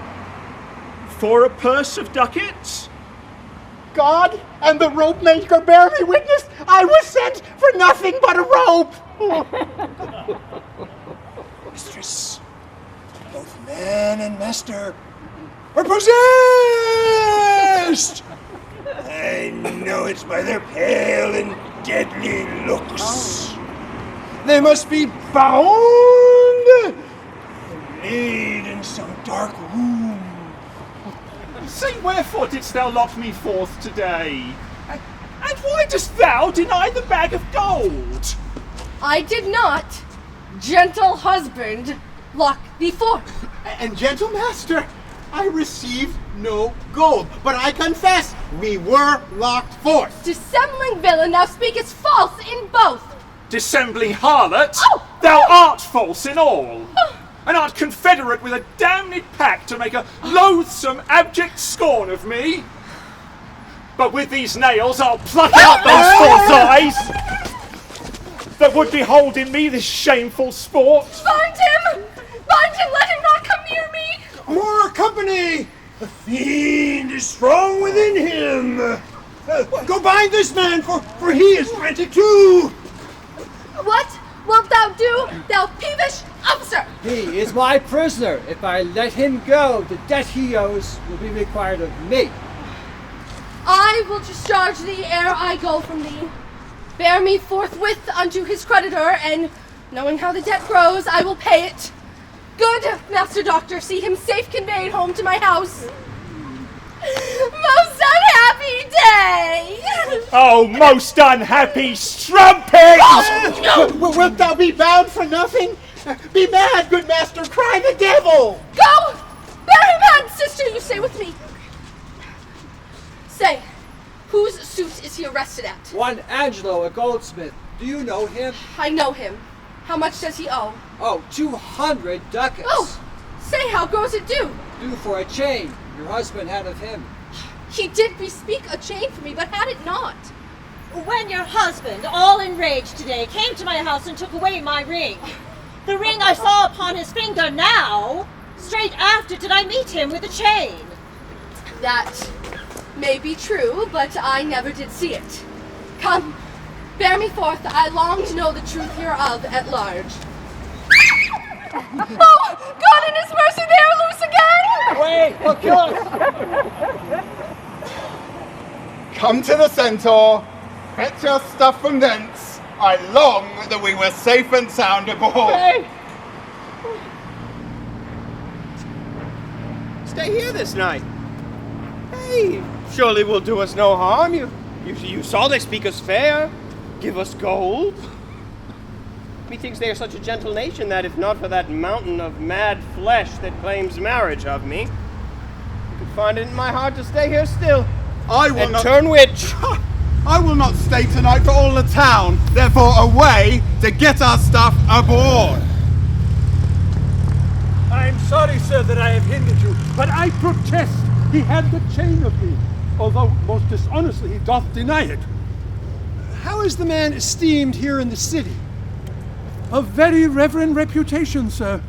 for a purse of ducats? God and the rope maker bear me witness, I was sent for nothing but a rope. Mistress, both man and master are possessed! I know it by their pale and deadly looks. They must be bound and laid in some dark room. Say, wherefore didst thou lock me forth today? And why dost thou deny the bag of gold? I did not, gentle husband, lock thee forth. And gentle master, I received no gold, but I confess we were locked forth. Dissembling villain, thou speakest false in both. Dissembling harlot, Oh! thou art false in all, and art confederate with a damned pack to make a loathsome, abject scorn of me. But with these nails I'll pluck out those false eyes that would behold in me this shameful sport. Bind him! Bind him! Let him not come near me! More company! The fiend is strong within him. Go bind this man, for he is frantic too. What wilt thou do, thou peevish officer? He is my prisoner. If I let him go, the debt he owes will be required of me. I will discharge thee ere I go from thee. Bear me forthwith unto his creditor, and, knowing how the debt grows, I will pay it. Good, Master Doctor, see him safe conveyed home to my house. Most unhappy day! Oh, most unhappy strumpet! Wilt thou be bound for nothing? Be mad, good master, cry the devil! Go! Bear him hand, sister, you stay with me. Say, whose suit is he arrested at? One Angelo, a goldsmith. Do you know him? I know him. How much does he owe? Oh, 200 ducats. Oh, say, how goes it due? Due for a chain your husband had of him. He did bespeak a chain for me, but had it not. When your husband, all enraged today, came to my house and took away my ring, the ring I saw upon his finger now, straight after did I meet him with a chain. That may be true, but I never did see it. Come, bear me forth. I long to know the truth hereof at large. Oh, God in his mercy, they are loose again! Wait, we'll kill us! Come to the centaur, fetch your stuff from thence. I long that we were safe and sound aboard. Hey! Stay here this night. Hey, surely will do us no harm. You saw they speak us fair, give us gold. Methinks they are such a gentle nation that if not for that mountain of mad flesh that claims marriage of me, I could find it in my heart to stay here still. I will and not turn witch. I will not stay tonight for all the town. Therefore, away to get our stuff aboard. I am sorry, sir, that I have hindered you, but I protest he had the chain of me, although most dishonestly he doth deny it. How is the man esteemed here in the city? Of very reverend reputation, sir,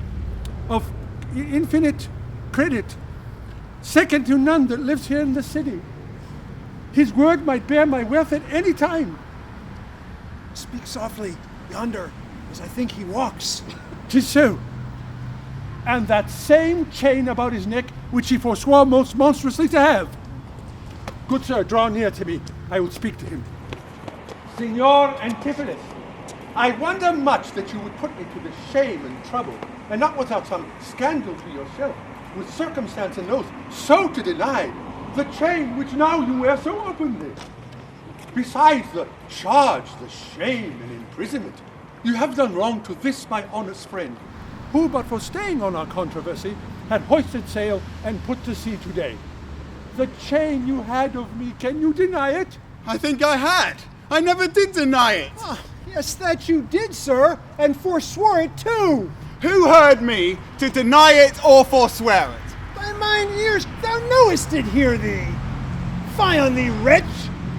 of infinite credit, second to none that lives here in the city. His word might bear my wealth at any time. Speak softly, yonder. as I think he walks. 'Tis so. And that same chain about his neck which he forswore most monstrously to have. Good sir, draw near to me. I will speak to him. Signor Antipholus, I wonder much that you would put me to this shame and trouble, and not without some scandal to yourself, with circumstance and oath, so to deny the chain which now you wear so openly. Besides the charge, the shame, and imprisonment, you have done wrong to this my honest friend, who, but for staying on our controversy, had hoisted sail and put to sea today. The chain you had of me, can you deny it? I think I had. I never did deny it. Ah, yes, that you did, sir, and forswore it too. Who heard me to deny it or forswear it? By mine ears, thou knowest it hear thee. Fie on thee, wretch!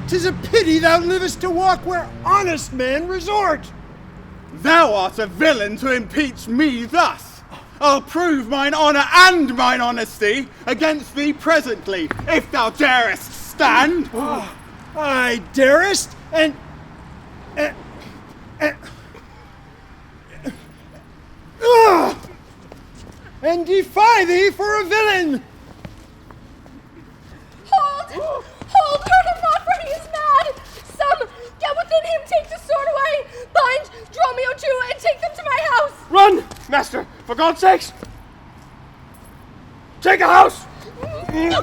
'Tis a pity thou livest to walk where honest men resort. Thou art a villain to impeach me thus. I'll prove mine honour and mine honesty against thee presently, if thou darest stand. I darest, and defy thee for a villain. Hold! Hold! Hurt him not, for he is mad! Some, get within him, take the sword away! Bind Dromio too, and take them to my house! Run, master, for God's sakes! Take a house! No!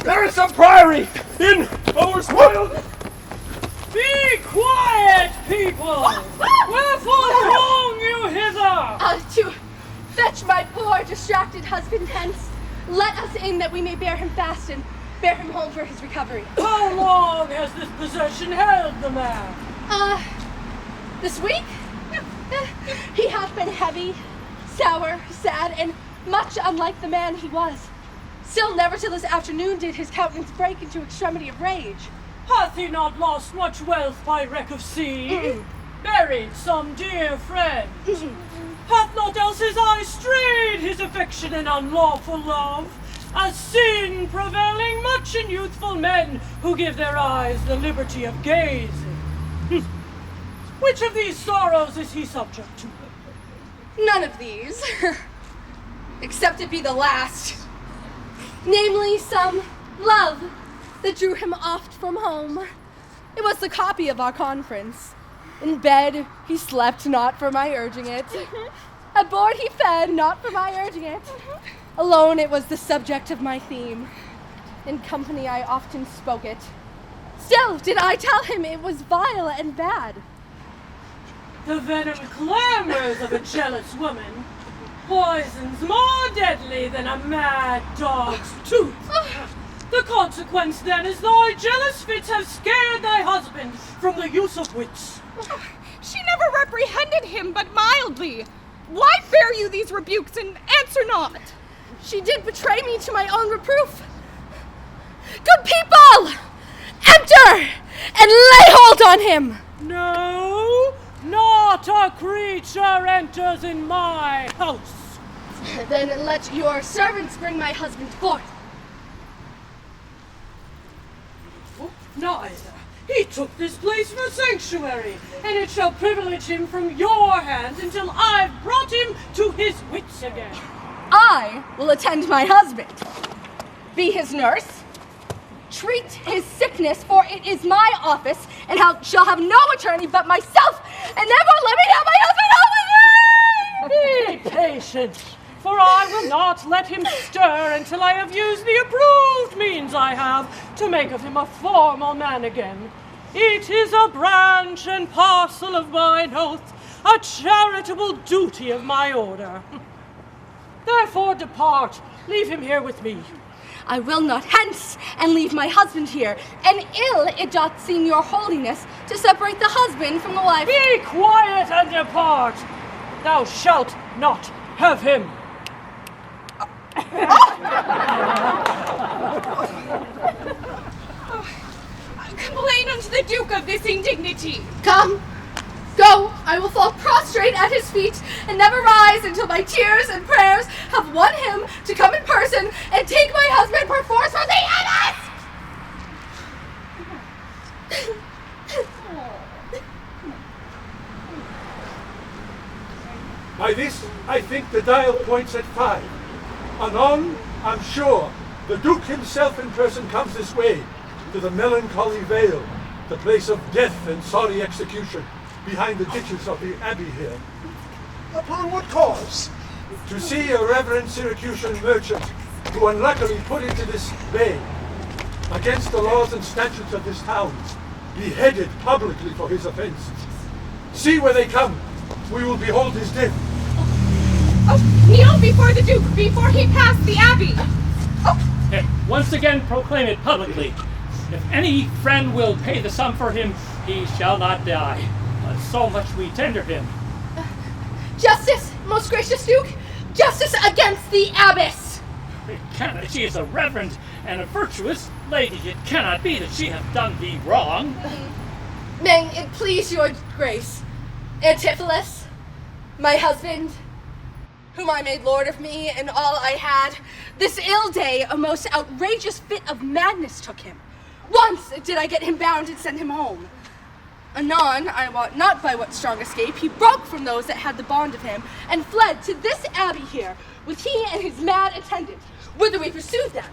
There is some priory in Overspoiled. Be quiet, people! Wherefore throng you hither? To fetch my poor, distracted husband hence. Let us in that we may bear him fast and bear him home for his recovery. How long has this possession held the man? This week? He hath been heavy, sour, sad, and much unlike the man he was. Still, never till this afternoon did his countenance break into extremity of rage. Hath he not lost much wealth by wreck of sea? Buried some dear friend? Hath not else his eye strayed his affection in unlawful love? A sin prevailing much in youthful men who give their eyes the liberty of gazing. Which of these sorrows is he subject to? None of these, except it be the last. Namely, some love that drew him oft from home. It was the copy of our conference. In bed, he slept not for my urging it. At board, he fed not for my urging it. Alone, it was the subject of my theme. In company, I often spoke it. Still, did I tell him it was vile and bad. The venom clamors of a jealous woman. Poisons more deadly than a mad dog's tooth. The consequence, then, is thy jealous fits have scared thy husband from the use of wits. She never reprehended him but mildly. Why bear you these rebukes and answer not? She did betray me to my own reproof. Good people! Enter and lay hold on him! No, not a creature enters in my house. Then let your servants bring my husband forth. Neither. He took this place for sanctuary, and it shall privilege him from your hand until I've brought him to his wits again. I will attend my husband, be his nurse, treat his sickness, for it is my office, and shall have no attorney but myself, and therefore let me have my husband home with me! Be patient, for I will not let him stir until I have used the approved means I have to make of him a formal man again. It is a branch and parcel of mine oath, a charitable duty of my order. Therefore depart, leave him here with me. I will not hence, and leave my husband here, and ill it doth seem your holiness to separate the husband from the wife. Be quiet and depart. Thou shalt not have him. the Duke of this indignity. Come, go, I will fall prostrate at his feet and never rise until my tears and prayers have won him to come in person and take my husband perforce from the Abess! By this, I think the dial points at 5. Anon, I'm sure, the Duke himself in person comes this way, to the melancholy vale, the place of death and sorry execution, behind the ditches of the abbey here. Upon what cause? To see a reverend Syracusan merchant, who unluckily put into this bay, against the laws and statutes of this town, beheaded publicly for his offense. See where they come. We will behold his death. Oh, kneel before the Duke, before he pass the abbey. And once again proclaim it publicly. If any friend will pay the sum for him, he shall not die. So much we tender him. Justice, most gracious Duke! Justice against the Abess! She is a reverend and a virtuous lady. It cannot be that she hath done thee wrong. May it please your grace, Antipholus, my husband, whom I made lord of me and all I had, this ill day a most outrageous fit of madness took him. Once did I get him bound and send him home. Anon, I wot not by what strong escape, he broke from those that had the bond of him, and fled to this abbey here, with he and his mad attendant, whither we pursued them.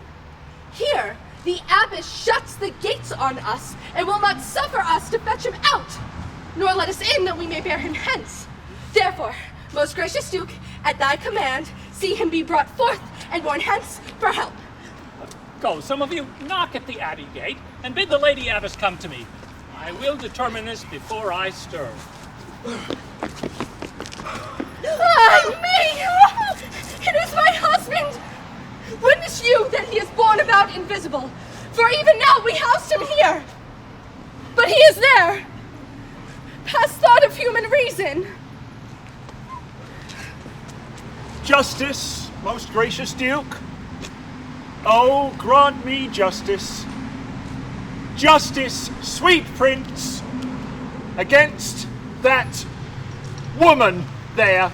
Here, the Abbess shuts the gates on us, and will not suffer us to fetch him out, nor let us in that we may bear him hence. Therefore, most gracious Duke, at thy command, see him be brought forth and borne hence for help. Go, some of you, knock at the abbey gate, and bid the Lady Abbess come to me. I will determine this before I stir. Ay me! It is my husband! Witness you that he is borne about invisible, for even now we housed him here. But he is there, past thought of human reason. Justice, most gracious Duke. Oh, grant me justice. Justice, sweet prince, against that woman there.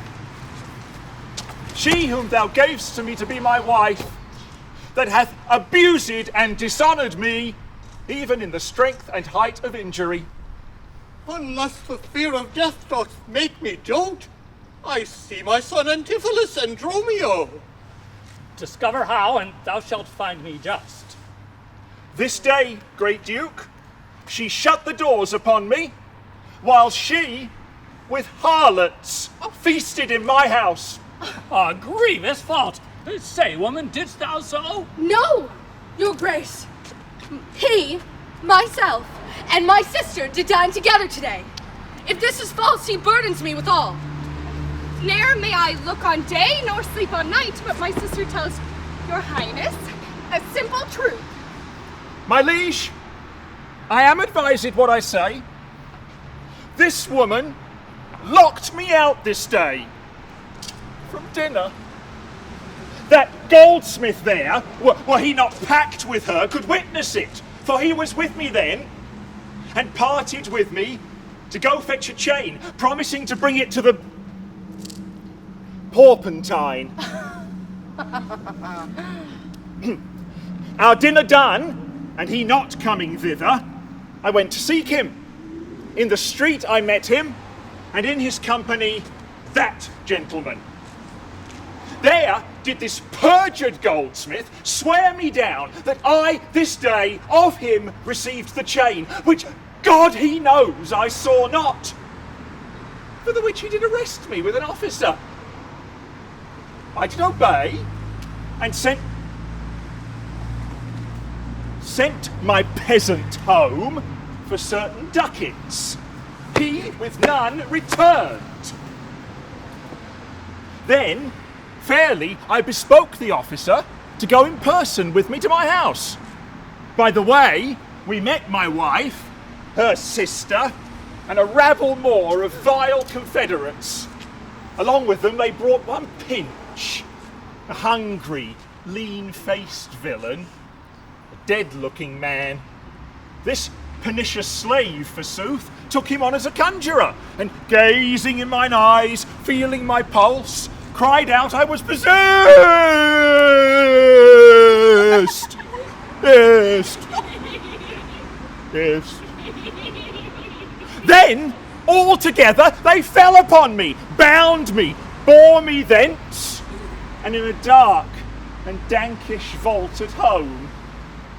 She whom thou gavest to me to be my wife, that hath abused and dishonoured me, even in the strength and height of injury. Unless the fear of death doth make me dote, I see my son Antipholus and Dromio. Discover how, and thou shalt find me just. This day, great Duke, she shut the doors upon me, while she, with harlots, feasted in my house. A grievous fault. Say, woman, didst thou so? No, your grace. He, myself, and my sister did dine together today. If this is false, he burdens me with all. Ne'er may I look on day nor sleep on night, but my sister tells your highness a simple truth. My liege, I am advised what I say. This woman locked me out this day from dinner. That goldsmith there, were he not packed with her, could witness it, for he was with me then, and parted with me to go fetch a chain, promising to bring it to the Porpentine. Our dinner done, and he not coming thither, I went to seek him. In the street I met him, and in his company that gentleman. There did this perjured goldsmith swear me down that I this day of him received the chain, which God he knows I saw not. For the which he did arrest me with an officer. I did obey, and sent my peasant home for certain ducats. He with none returned. Then, fairly, I bespoke the officer to go in person with me to my house. By the way, we met my wife, her sister, and a rabble more of vile confederates. Along with them they brought one Pinch, a hungry, lean-faced villain, a dead-looking man. This pernicious slave, forsooth, took him on as a conjurer, and gazing in mine eyes, feeling my pulse, cried out I was possessed! Yes. Yes. Then, all together, they fell upon me, bound me, bore me thence, and in a dark and dankish vault at home,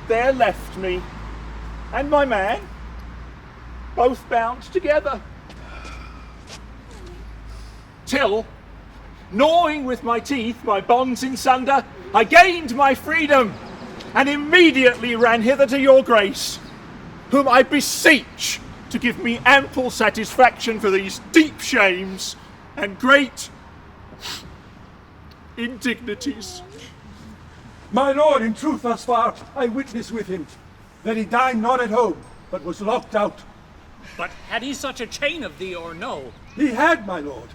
there left me and my man, both bound together. Till, gnawing with my teeth my bonds in sunder, I gained my freedom, and immediately ran hither to your grace, whom I beseech to give me ample satisfaction for these deep shames and great indignities. My lord, in truth, thus far, I witness with him that he dined not at home, but was locked out. But had he such a chain of thee or no? He had, my lord.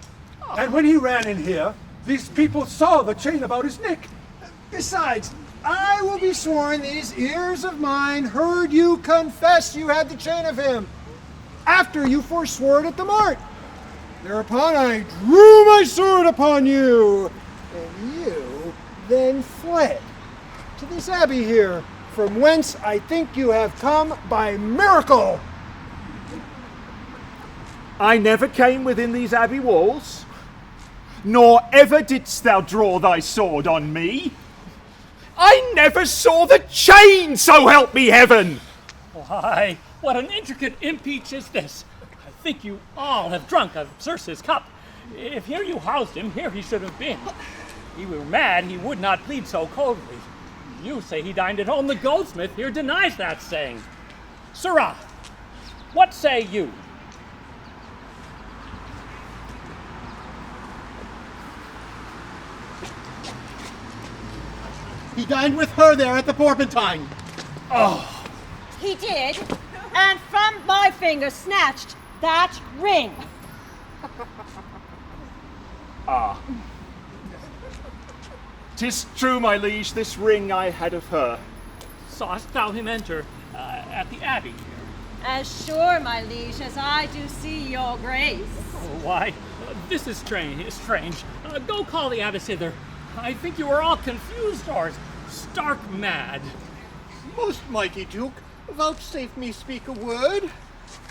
And when he ran in here, these people saw the chain about his neck. Besides, I will be sworn these ears of mine heard you confess you had the chain of him, after you forswore it at the mart. Thereupon I drew my sword upon you, and you then fled to this abbey here, from whence I think you have come by miracle. I never came within these abbey walls, nor ever didst thou draw thy sword on me. I never saw the chain, so help me heaven! Why, what an intricate impeach is this! I think you all have drunk of Circe's cup. If here you housed him, here he should have been. He were mad, he would not plead so coldly. You say he dined at home. The goldsmith here denies that saying. Sirrah, what say you? He dined with her there at the Porpentine. Oh. He did, and from my finger snatched that ring. Ah. 'Tis true, my liege, this ring I had of her. Sawest thou him enter at the abbey? As sure, my liege, as I do see your grace. Oh, why, this is strange. Go call the abbess hither. I think you are all confused or stark mad. Most mighty Duke, vouchsafe me speak a word.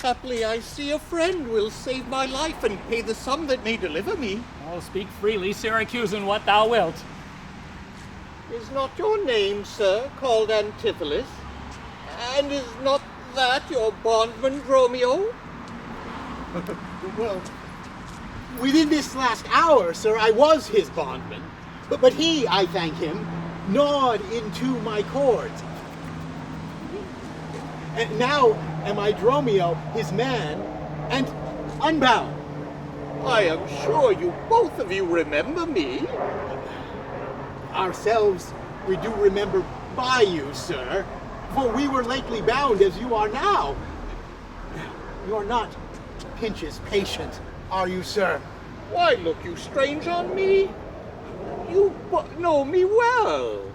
Haply I see a friend will save my life and pay the sum that may deliver me. Oh, speak freely, Syracusan, what thou wilt. Is not your name, sir, called Antipholus? And is not that your bondman, Dromio? Well, within this last hour, sir, I was his bondman. But he, I thank him, gnawed into my cords. And now am I Dromio, his man, and unbound. I am sure you both of you remember me. Ourselves we do remember by you, sir, for we were lately bound as you are now. You are not Pinch's patient, are you, sir? Why look you strange on me? You know me well.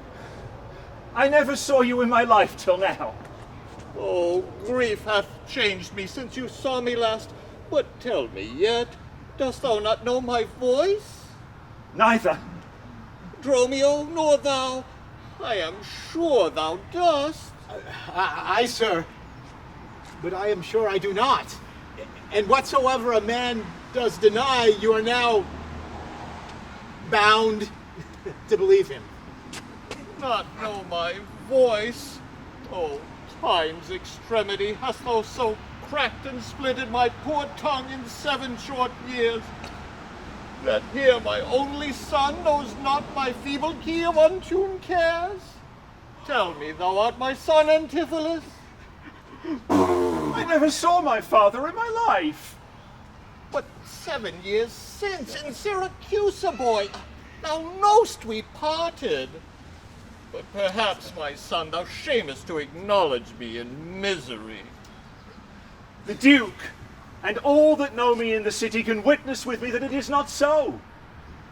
I never saw you in my life till now. Oh, grief hath changed me since you saw me last. But tell me yet, dost thou not know my voice? Neither. Dromio, nor thou? I am sure thou dost. Aye, sir. But I am sure I do not. And whatsoever a man does deny, you are now bound to believe him. Not know my voice? Oh, time's extremity, hast thou so cracked and splitted my poor tongue in 7 short years, that here my only son knows not my feeble key of untuned cares? Tell me thou art my son, Antipholus. I never saw my father in my life. But 7 years since, in Syracuse, boy, thou know'st we parted. But perhaps, my son, thou shamest to acknowledge me in misery. The Duke, and all that know me in the city, can witness with me that it is not so.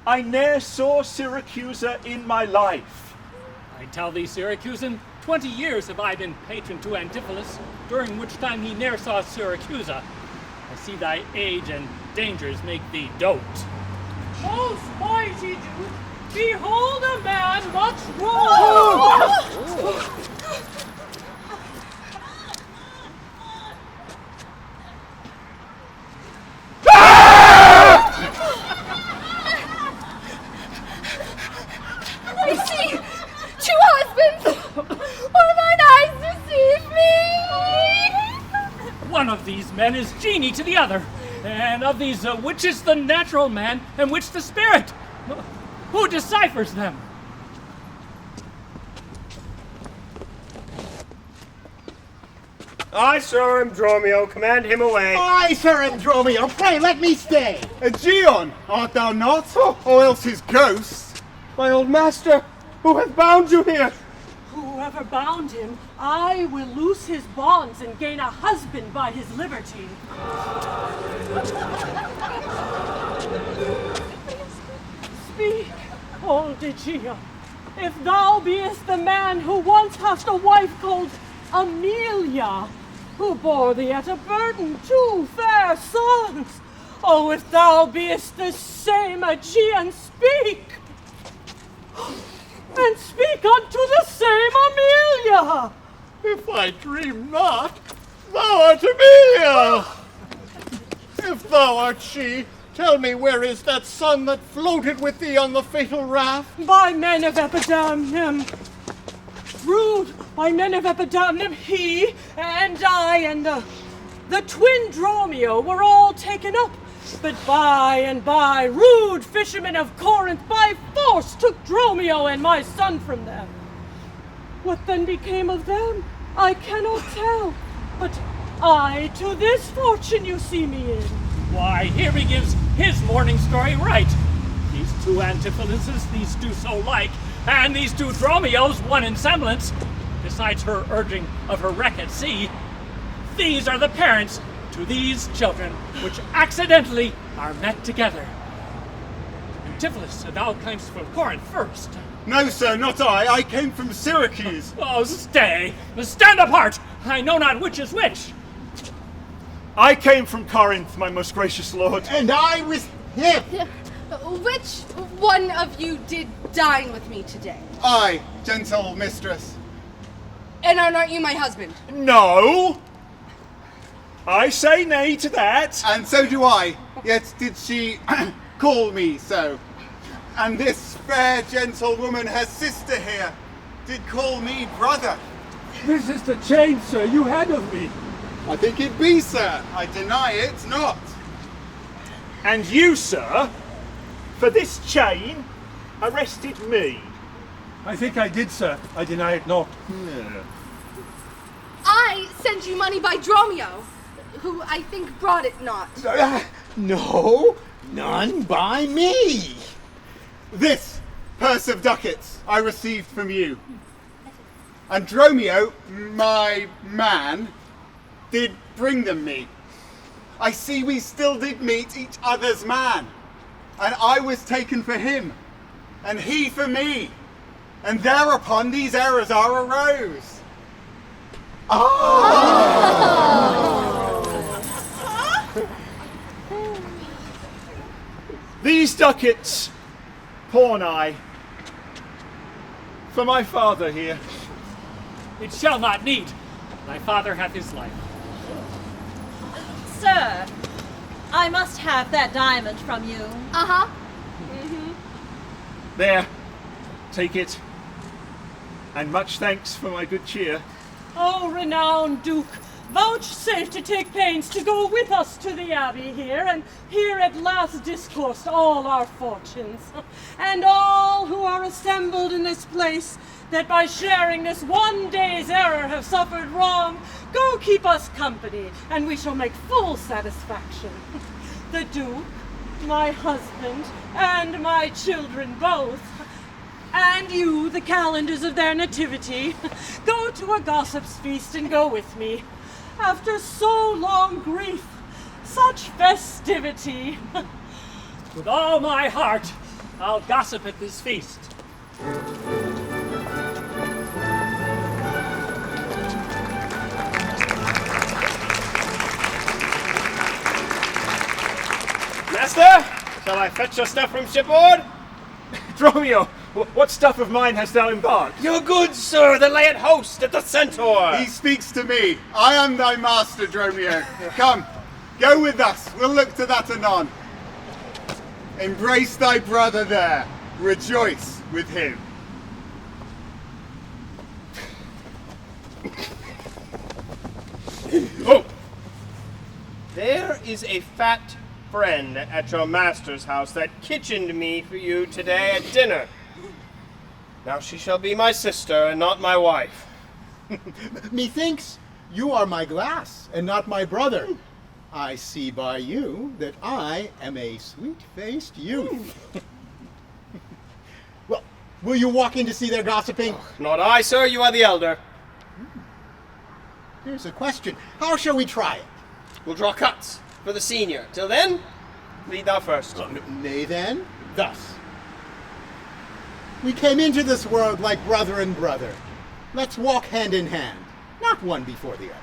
I ne'er saw Syracuse in my life. I tell thee, Syracusan, 20 years have I been patron to Antipholus, during which time he ne'er saw Syracusa. I see thy age and dangers make thee dote. Most mighty Duke, behold a man much wrong! I see 2 husbands! Or mine eyes deceive me! One of these men is genie to the other, and of these, which is the natural man and which the spirit? Who deciphers them? I, sir, am Dromio. Command him away. I, sir, am Dromio. Pray, let me stay. Egeon, art thou not? Or else his ghost? My old master, who hath bound you here? Whoever bound him, I will loose his bonds and gain a husband by his liberty. Speak, old Egeon, if thou beest the man who once hast a wife called Emilia, who bore thee at a burden 2 fair sons. Oh, if thou beest the same Egeon, speak! And speak unto the same Emilia! If I dream not, thou art Emilia! If thou art she, tell me where is that son that floated with thee on the fatal raft? By men of Epidamnum. Rude, by men of Epidamnum, he and I and the twin Dromio were all taken up. But by and by, rude fishermen of Corinth by force took Dromio and my son from them. What then became of them, I cannot tell. But I to this fortune you see me in. Why, here he gives his morning story right. These 2 Antipholuses, these 2 so like, and these 2 Dromios, one in semblance, besides her urging of her wreck at sea, these are the parents to these children, which accidentally are met together. Antipholus, thou camest from Corinth first. No, sir, not I. I came from Syracuse. Oh, stay. Stand apart. I know not which is which. I came from Corinth, my most gracious lord. And I was him. Which one of you did dine with me today? I, gentle mistress. And aren't you my husband? No! I say nay to that. And so do I. Yet did she call me so. And this fair gentlewoman, her sister here, did call me brother. This is the chain, sir, you had of me. I think it be, sir. I deny it not. And you, sir, for this chain, arrested me. I think I did, sir. I deny it not. I sent you money by Dromio, who I think brought it not. No, none by me. This purse of ducats I received from you. And Dromio, my man, did bring them me. I see we still did meet each other's man. And I was taken for him, and he for me. And thereupon these errors are arose. These ducats, pawn I, for my father here. It shall not need. Thy father hath his life. Sir, I must have that diamond from you. Uh-huh. There, take it. And much thanks for my good cheer. Oh, renowned Duke, vouchsafe to take pains to go with us to the abbey here, and here at last discoursed all our fortunes, and all who are assembled in this place, that by sharing this one day's error have suffered wrong, go keep us company, and we shall make full satisfaction. The Duke, my husband, and my children both, and you, the calendars of their nativity, go to a gossip's feast and go with me. After so long grief, such festivity. With all my heart, I'll gossip at this feast. master? Shall I fetch your stuff from shipboard? Dromio, what stuff of mine hast thou embarked? Your goods, sir, that lay at host at the Centaur. He speaks to me. I am thy master, Dromio. Come, go with us. We'll look to that anon. Embrace thy brother there. Rejoice with him. Oh! There is a fat friend at your master's house that kitchened me for you today at dinner. Now she shall be my sister and not my wife. Methinks you are my glass and not my brother. I see by you that I am a sweet-faced youth. Well, will you walk in to see their gossiping? Not I, sir. You are the elder. Here's a question. How shall we try it? We'll draw cuts for the senior. Till then, lead thou first. Nay then, thus. We came into this world like brother and brother. Let's walk hand in hand, not one before the other.